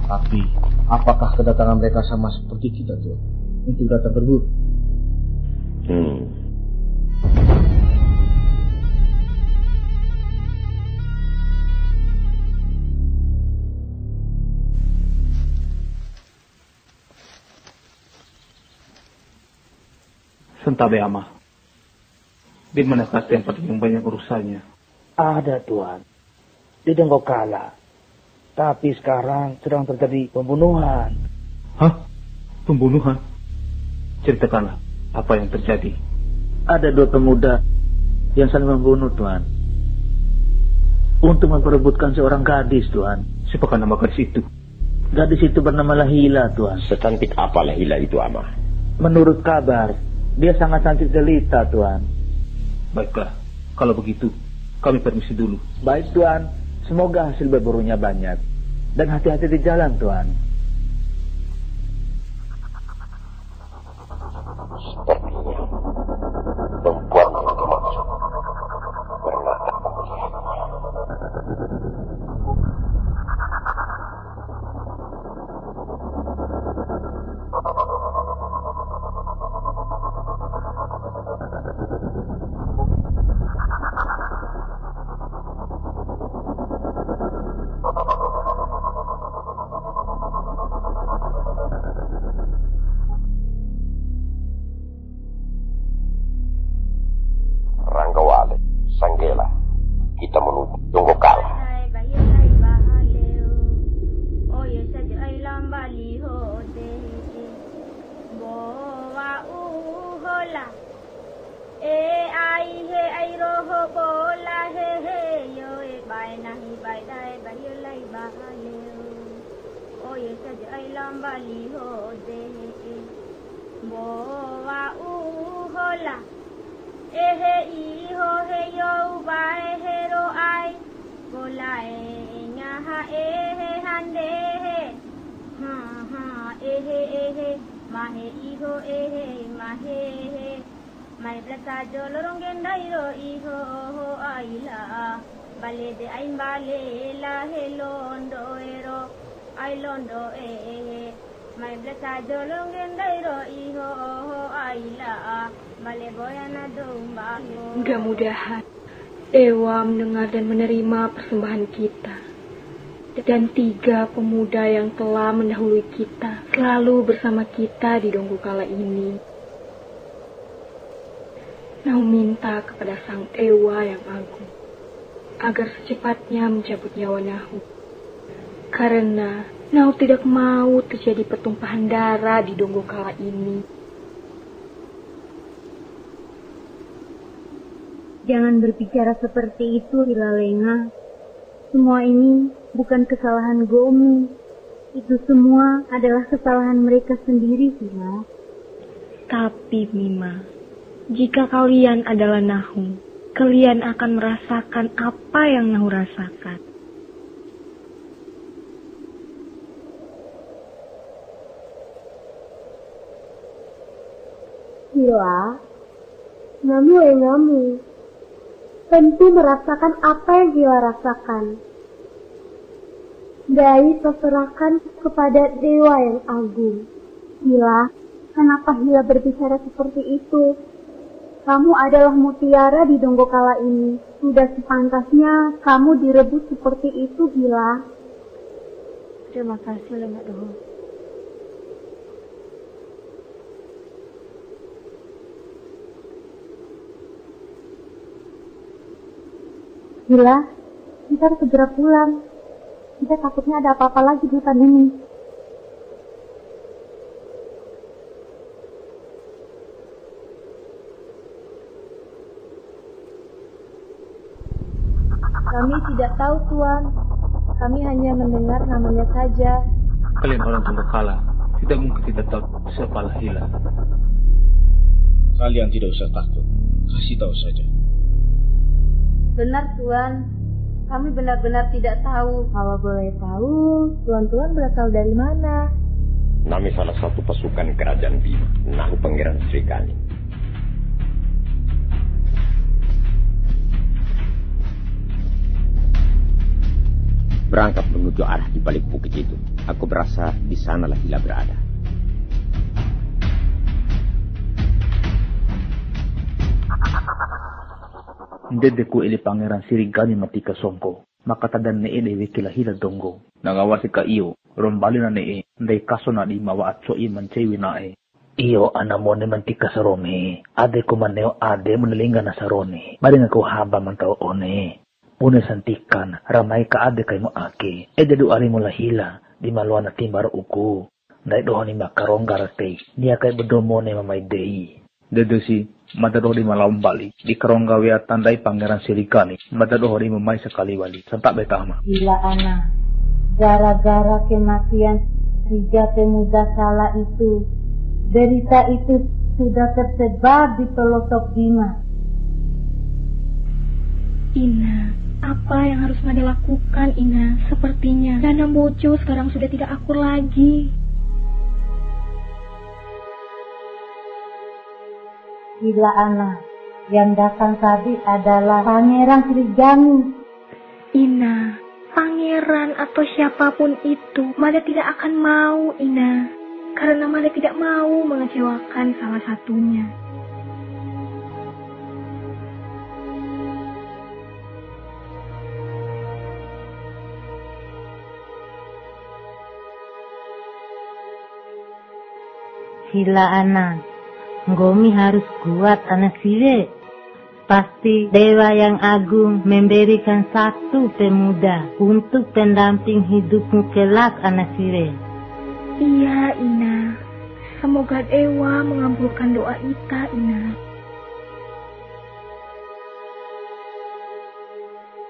Tapi, apakah kedatangan mereka sama seperti kita, Tuhan? Untuk datang berburu? Sentabe Ama, di manakah tempat yang banyak urusannya? Ada, Tuan. Di Donggo Kala. Tapi sekarang sedang terjadi pembunuhan. Hah? Pembunuhan? Ceritakanlah apa yang terjadi. Ada dua pemuda yang saling membunuh, Tuan. Untuk memperebutkan seorang gadis, Tuan. Siapakah nama gadis itu? Gadis itu bernama Lahila, Tuan. Secantik apa Lahila itu, Ama? Menurut kabar, dia sangat cantik jelita, Tuan. Baiklah, Kalau begitu, kami permisi dulu. Baik Tuan, semoga hasil berburunya banyak. Dan hati-hati di jalan Tuan. Sepertinya perempuan yang dimaksud pernah aku lihat. Ranggawale, Sanggela, kita menuju Donggokala. Ehe iho he yo bae hero ai golae nyaha ehe hande he ha ehe mahe iho ehe mahe he mai blasa jolorong gendairo iho ho aila bale de ain bale la he londo ero ai londo ehe mai blasa jolorong gendairo iho ho aila. Mudah-mudahan Dewa mendengar dan menerima persembahan kita. Dan 3 pemuda yang telah mendahului kita selalu bersama kita di Donggokala ini. Nau minta kepada Sang Dewa yang agung agar secepatnya mencabut nyawa Nahu. Karena Nau tidak mau terjadi pertumpahan darah di Donggokala ini. Jangan berbicara seperti itu, Hilalenga. Semua ini bukan kesalahan Gomu. Itu semua adalah kesalahan mereka sendiri, Hila. Tapi, Mima, jika kalian adalah Nahu, kalian akan merasakan apa yang Nahu rasakan. Hila, ngamu tentu merasakan apa yang Hila rasakan. Dai terserahkan kepada Dewa yang agung. Hila, kenapa Hila berbicara seperti itu? Kamu adalah mutiara di Donggokala ini. Sudah sepantasnya kamu direbut seperti itu, Hila. Terima kasih, Lenga Doho. Hila, kita harus segera pulang. Kita takutnya ada apa-apa lagi di hutan ini. Kami tidak tahu, Tuan. Kami hanya mendengar namanya saja. Kalian orang Donggokala, tidak mungkin tidak tahu siapalah Hila. Kalian tidak usah takut. Kasih tahu saja. Benar, Tuan. Kami benar-benar tidak tahu. Kalau boleh tahu, Tuan-tuan berasal dari mana? Nami salah satu pasukan kerajaan Bima, Nahu Pangeran Srikani. Berangkat menuju arah di balik bukit itu. Aku berasa di sanalah Hila berada. Dedeku ili Pangeran Srikani matika songko. Maka tadan ne ele wikila Hila Donggo. Nagawasi ka iyo. Rombali na ne ndai kaso na di mawa atso i mancewi na Iyo anamone mantika sarone. Ade ko maneo ade menelinga na sarone. Mari nga ko haba man tao one. Pune santikan ramai ka ade kay mo ake. Dedu ari mo lahila. Di maluan na timbar uku. Ndai dohoni makaronggar te. Niya kay bedomone mamay dei. Dedu si Madadoh di malam bali di keronggawi tandai Pangeran Srikani. Madadoh di memai sekali wali. Sentak betama. Gila anak. Gara-gara kematian 3 pemuda salah itu, berita itu sudah tersebar di pelosok Bima. Ina, apa yang harus Mada lakukan, Ina? Sepertinya Danang Bojo sekarang sudah tidak akur lagi. Gila anak, yang datang tadi adalah Pangeran Srigami. Ina, pangeran atau siapapun itu, Mada tidak akan mau, Ina. Karena Mada tidak mau mengecewakan salah satunya. Gila anak, Nggomi harus kuat anak sire. Pasti Dewa yang Agung memberikan satu pemuda untuk pendamping hidupmu kelak anak sire. Iya, Ina. Semoga Dewa mengabulkan doa kita, Ina.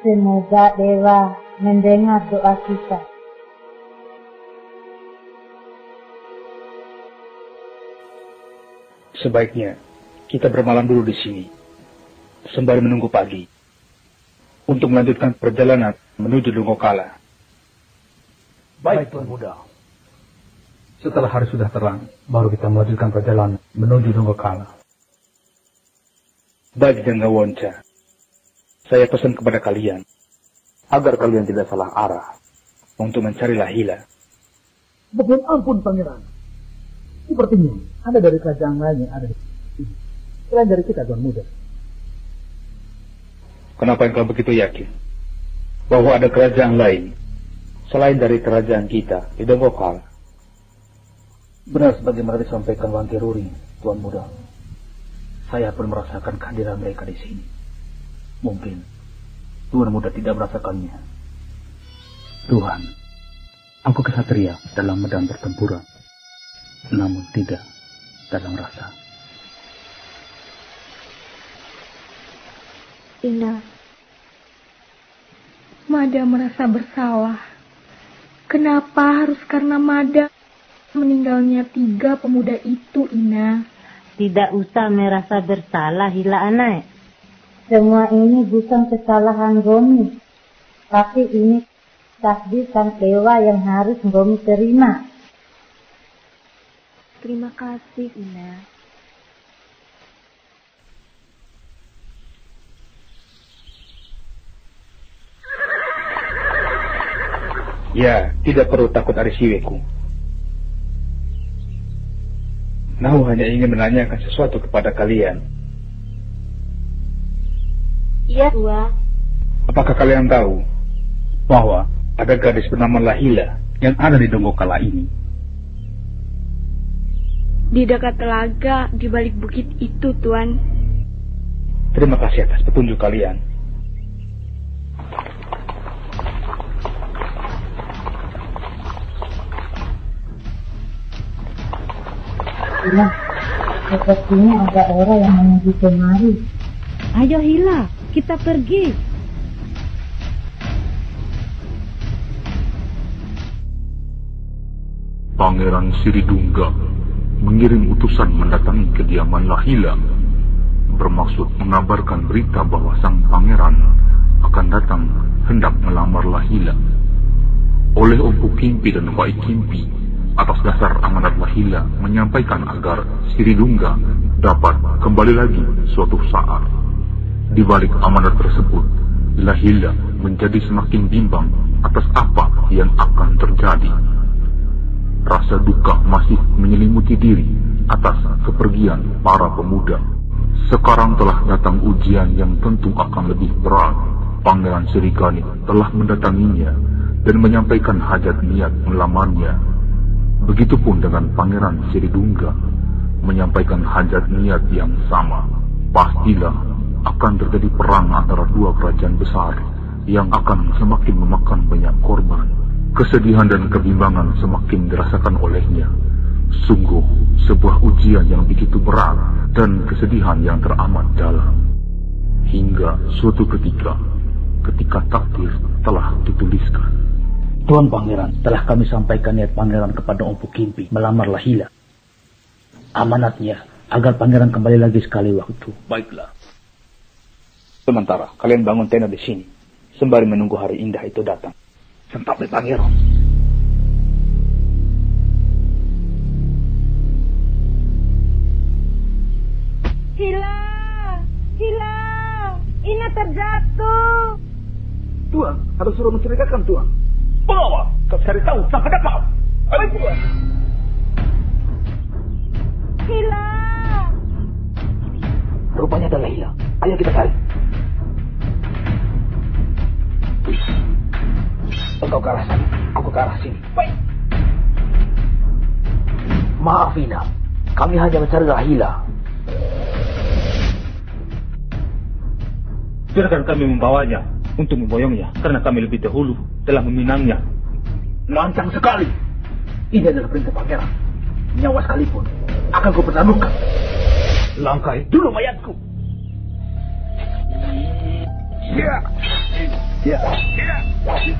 Semoga Dewa mendengar doa kita. Sebaiknya kita bermalam dulu di sini, sembari menunggu pagi, untuk melanjutkan perjalanan menuju Donggokala. Baik, Tuan Muda. Setelah hari sudah terang, baru kita melanjutkan perjalanan menuju Donggokala. Baik, Jangga Wonca. Saya pesan kepada kalian, agar kalian tidak salah arah untuk mencari Lahila. Mohon ampun, Pangeran. Sepertinya ada dari kerajaan lain yang ada di sini. Selain dari kita, Tuan Muda. Kenapa engkau begitu yakin bahwa ada kerajaan lain selain dari kerajaan kita di Donggokala? Benar sebagaimana disampaikan Wangke Ruri, Tuan Muda. Saya pun merasakan kehadiran mereka di sini. Mungkin Tuan Muda tidak merasakannya. Tuhan, aku kesatria dalam medan pertempuran, namun tidak dalam rasa. Ina, Mada merasa bersalah. Kenapa harus karena Mada meninggalnya 3 pemuda itu, Ina? Tidak usah merasa bersalah, Hila anak. Semua ini bukan kesalahan Nggomi, tapi ini takdir sang dewa yang harus Nggomi terima. Terima kasih, Ina. Ya, tidak perlu takut Arisiweku. Nahu hanya ingin menanyakan sesuatu kepada kalian. Iya, Tua. Apakah kalian tahu bahwa ada gadis bernama Lahila yang ada di Donggokala ini? Di dekat telaga di balik bukit itu, Tuan. Terima kasih atas petunjuk kalian. Hila, sepertinya ada orang yang menuju kemari. Ayo Hila, kita pergi. Pangeran Siridungga mengirim utusan mendatangi kediaman Lahila, bermaksud mengabarkan berita bahwa sang pangeran akan datang hendak melamar Lahila. Oleh Empu Kimpi dan Wai Kimpi, atas dasar amanat Lahila menyampaikan agar Siridungga dapat kembali lagi suatu saat. Di balik amanat tersebut, Lahila menjadi semakin bimbang atas apa yang akan terjadi. Rasa duka masih menyelimuti diri atas kepergian para pemuda. Sekarang telah datang ujian yang tentu akan lebih berat. Pangeran Srigani telah mendatanginya dan menyampaikan hajat niat melamarnya. Begitupun dengan Pangeran Siridungga menyampaikan hajat niat yang sama. Pastilah akan terjadi perang antara 2 kerajaan besar yang akan semakin memakan banyak korban. Kesedihan dan kebimbangan semakin dirasakan olehnya. Sungguh sebuah ujian yang begitu berat dan kesedihan yang teramat dalam. Hingga suatu ketika takdir telah dituliskan. Tuan Pangeran, telah kami sampaikan niat Pangeran kepada Empu Kimpi melamar Lahila. Amanatnya agar Pangeran kembali lagi sekali waktu. Baiklah. Sementara kalian bangun tenda di sini, sembari menunggu hari indah itu datang. Sampai pangeran. Hila, Ina terjatuh. Tuan, harus suruh menceritakan Tuan. Pengawal, kau cari tahu sampai dapat. Ayo Tuan. Hila. Rupanya adalah Hila. Ayo kita cari. Engkau ke arah sana, aku ke arah sini. Baik. Maaf Ina, kami hanya mencari Hila. Biarkan kami membawanya untuk memboyongnya, karena kami lebih dahulu telah meminangnya. Lancang sekali. Ini adalah perintah pangeran. Nyawa sekalipun akan ku pertaruhkan. Langkai dulu mayatku. Ya. Ya. Ya. Pergi.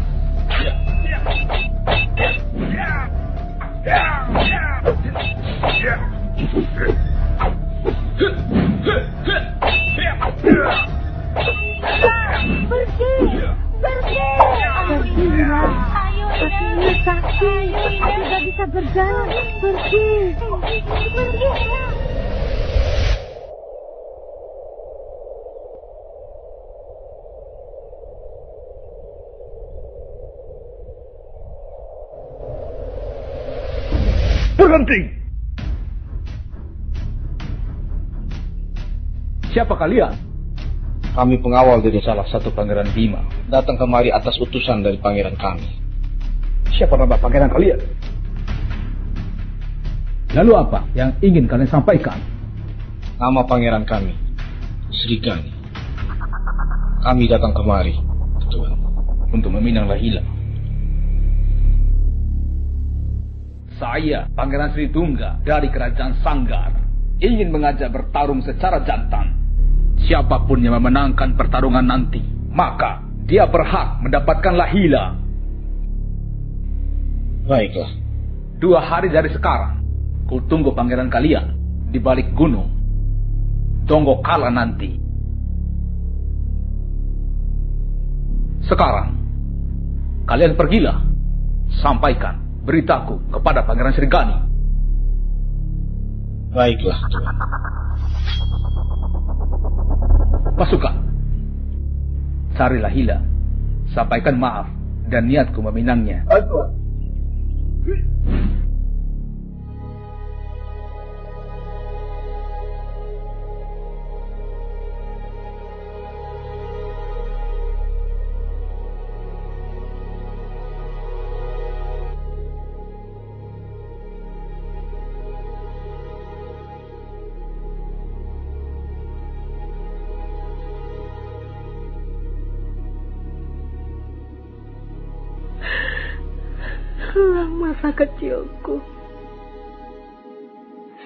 Ayo, kaki tidak bisa berjalan. Pergi. Berhenti! Siapa kalian? Kami pengawal dari salah satu pangeran Bima. Datang kemari atas utusan dari pangeran kami. Siapa nama pangeran kalian? Lalu apa yang ingin kalian sampaikan? Nama pangeran kami, Srigani. Kami datang kemari, Tuan, untuk meminang Lahila. Saya, Pangeran Sri Tungga dari Kerajaan Sanggar, ingin mengajak bertarung secara jantan. Siapapun yang memenangkan pertarungan nanti, maka dia berhak mendapatkan Lahila. Baiklah. 2 hari dari sekarang, ku tunggu pangeran kalian di balik gunung Donggokala nanti. Sekarang, kalian pergilah, sampaikan beritaku kepada Pangeran Srigani. Baiklah, Tuan. Pasukan, carilah Hila, sampaikan maaf dan niatku meminangnya. Tuan. Masa kecilku,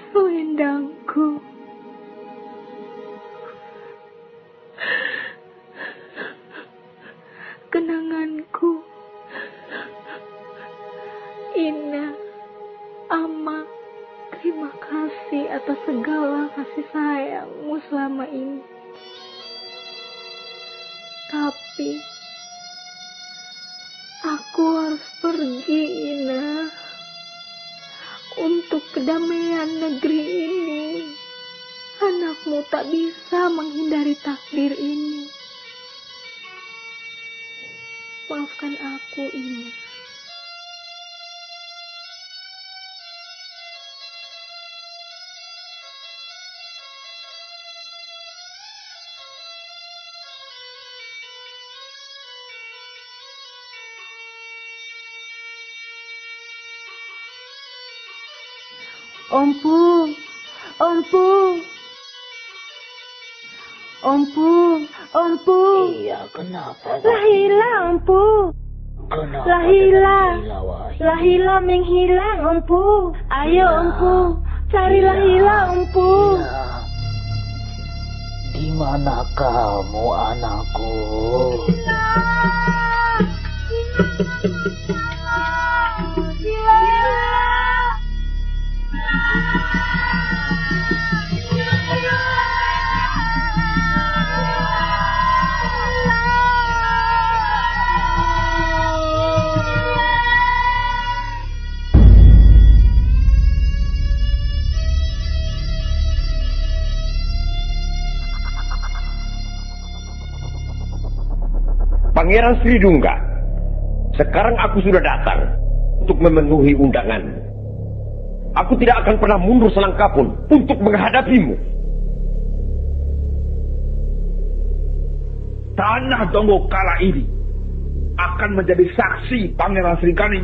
selendangku, kenanganku, Ina, Ama, terima kasih atas segala kasih sayangmu selama ini. Tapi aku harus pergi, Ina, untuk kedamaian negeri ini. Anakmu tak bisa menghindari takdir ini. Maafkan aku, Ina. Ompu. Iya, kenapa? Lahila, Ompu. Kenapa? Lahila menghilang, Ompu. Ayo, Ompu, cari Lahila, Ompu. Di mana kamu, anakku? Pangeran Sridungga, sekarang aku sudah datang untuk memenuhi undangan. Aku tidak akan pernah mundur selangkah pun untuk menghadapimu. Tanah Donggokala ini akan menjadi saksi Pangeran Srikani.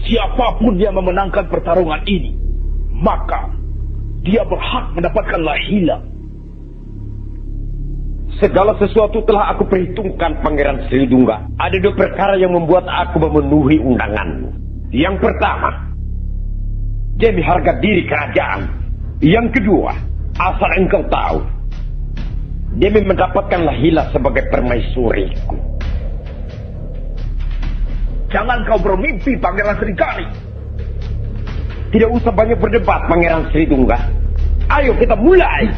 Siapapun yang memenangkan pertarungan ini, maka dia berhak mendapatkan lahila. Segala sesuatu telah aku perhitungkan, Pangeran Sridungga. Ada dua perkara yang membuat aku memenuhi undanganmu. Yang pertama, demi harga diri kerajaan. Yang kedua, asal engkau tahu, demi mendapatkan lahila sebagai permaisuriku. Jangan kau bermimpi, Pangeran Srikani. Tidak usah banyak berdebat, Pangeran Sridungga. Ayo kita mulai.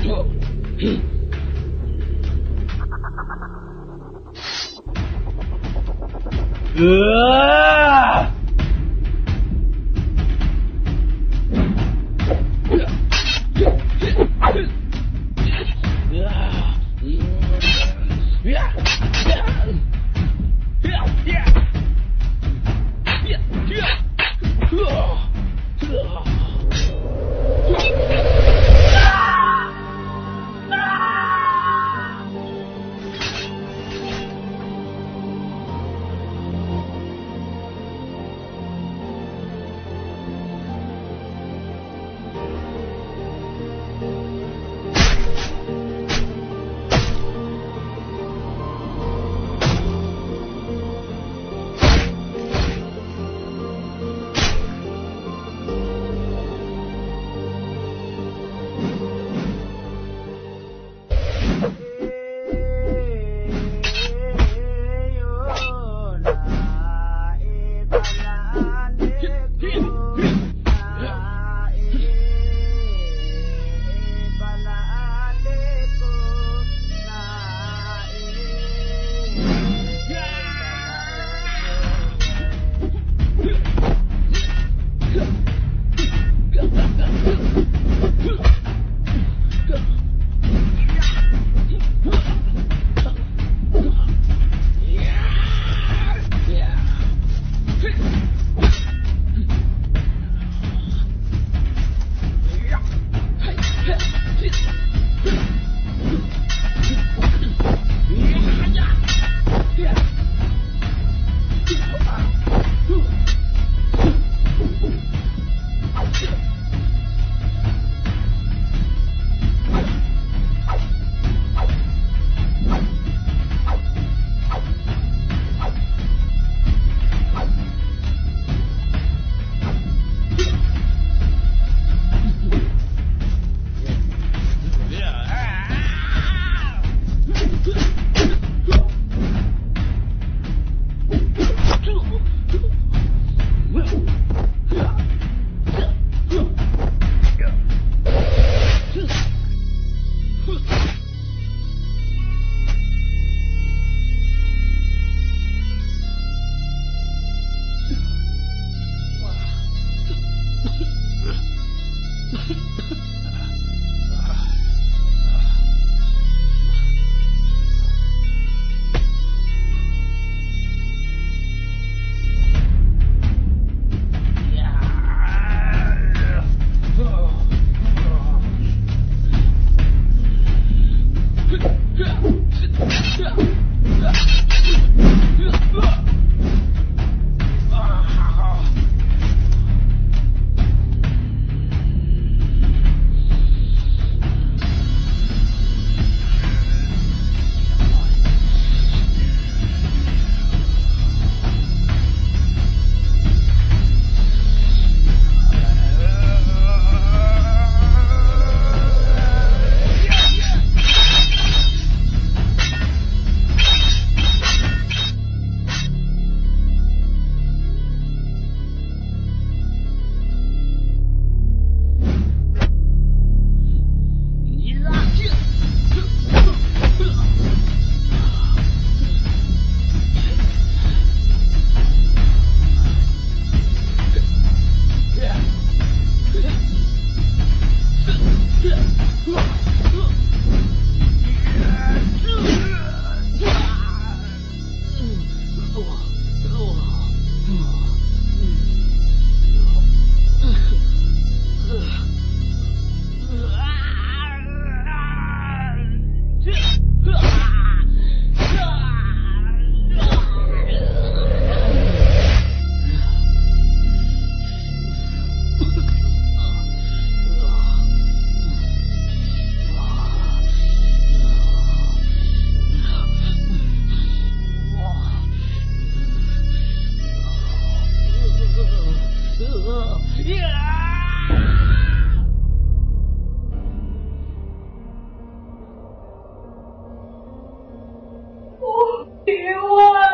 Dewa,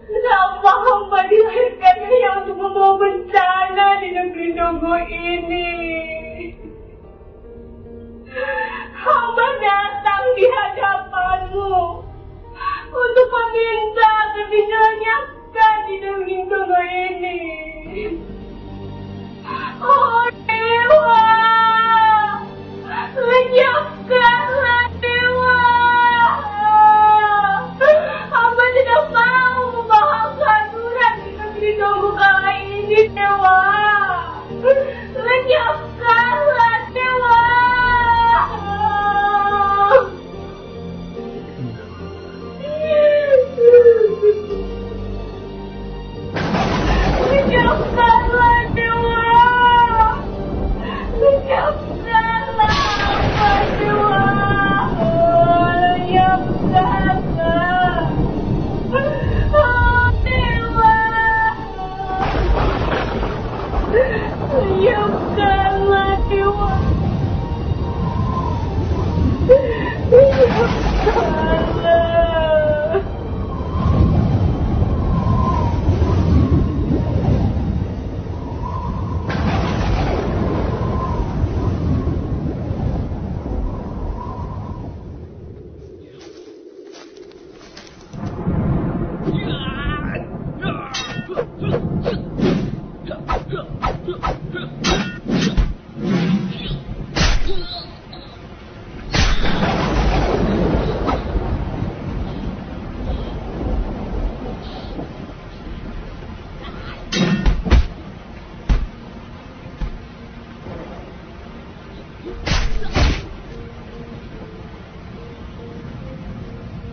kenapa hamba dilahirkan hanya untuk membawa bencana di negeri Donggo ini? Hamba datang di hadapanmu untuk meminta agar dilenyapkan di negeri Donggo ini. Oh Dewa, lenyapkanlah Dewa. Hamba tidak mau membawakan urat di negeri Donggo kala ini Dewa. Lenyapkanlah Dewa. Lenyapkanlah Dewa. Lenyapkanlah Dewa. Lenyapkanlah. Oh Dewa. Lenyapkanlah Dewa. Lenyapkanlah.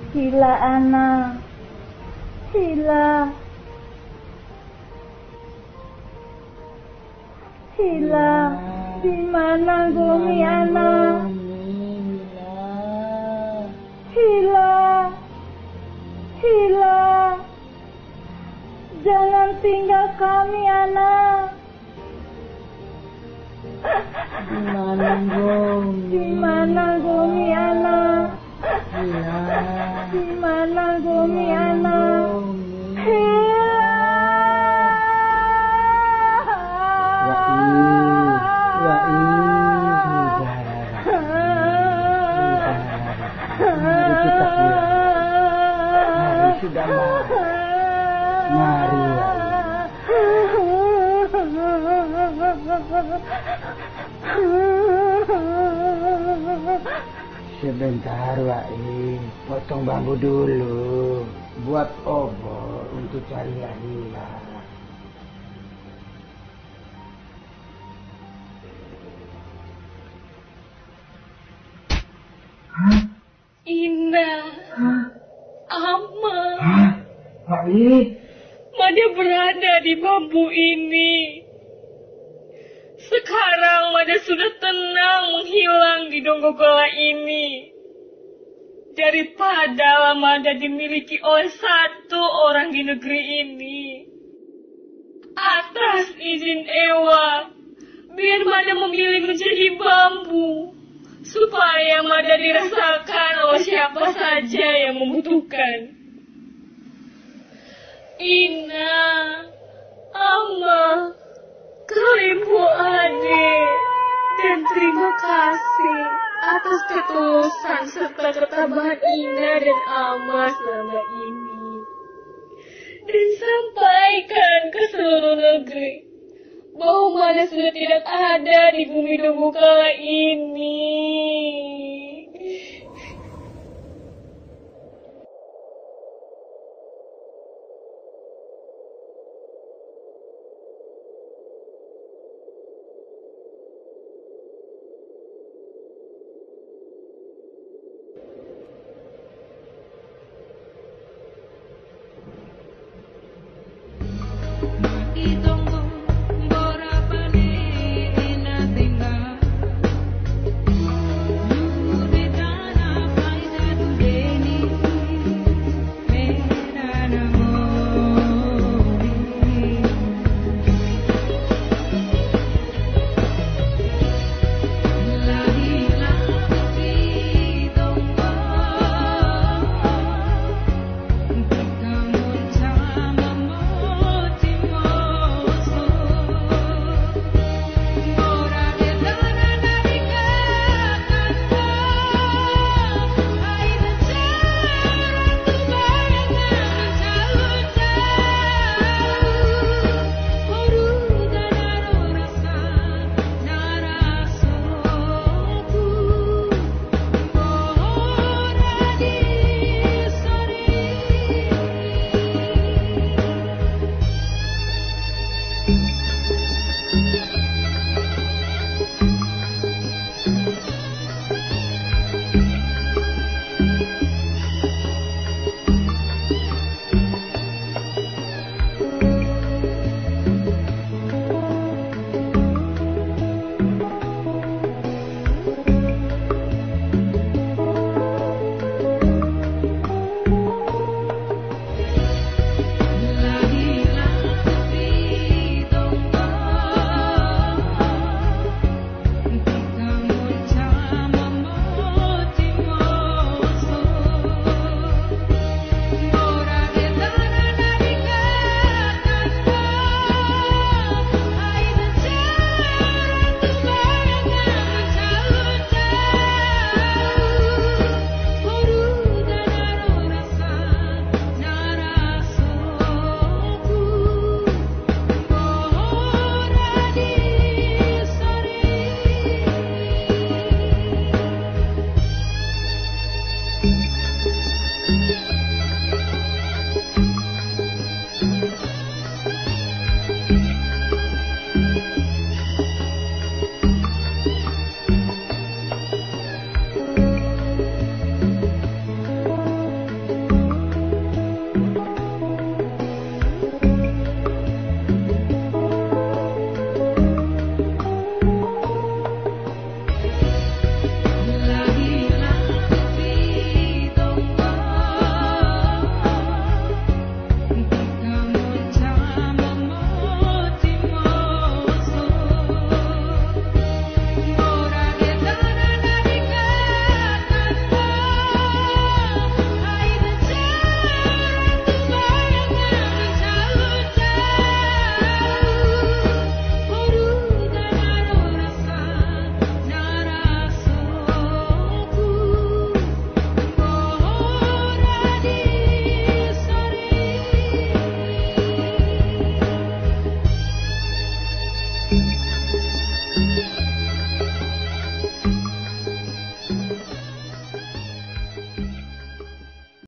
Hila Ana, Hila, Hila, di mana Gumi Ana? Hila, Hila, jangan tinggal kami Ana. Di mana Gumi? Di mana Gumi Ana? Di mana Gumi Ana? Mari kita pulang. Mari sudah mari. Sebentar, Wai. Potong bambu dulu. Buat obor untuk cari Hila. Ina, Ama, Wai. Mada berada di bambu ini. Sekarang Mada sudah tenang menghilang di Donggo Kala ini. Daripada Mada dimiliki oleh satu orang di negeri ini. Atas izin Ewa, biar Mada memilih menjadi bambu. Supaya Mada dirasakan oleh siapa saja yang membutuhkan. Ina, Ama, Ibu Ade, dan terima kasih atas ketulusan serta ketabahan Ina dan Ama selama ini. Dan sampaikan ke seluruh negeri bahwa Mada sudah tidak ada di bumi Donggo Kala ini. Itu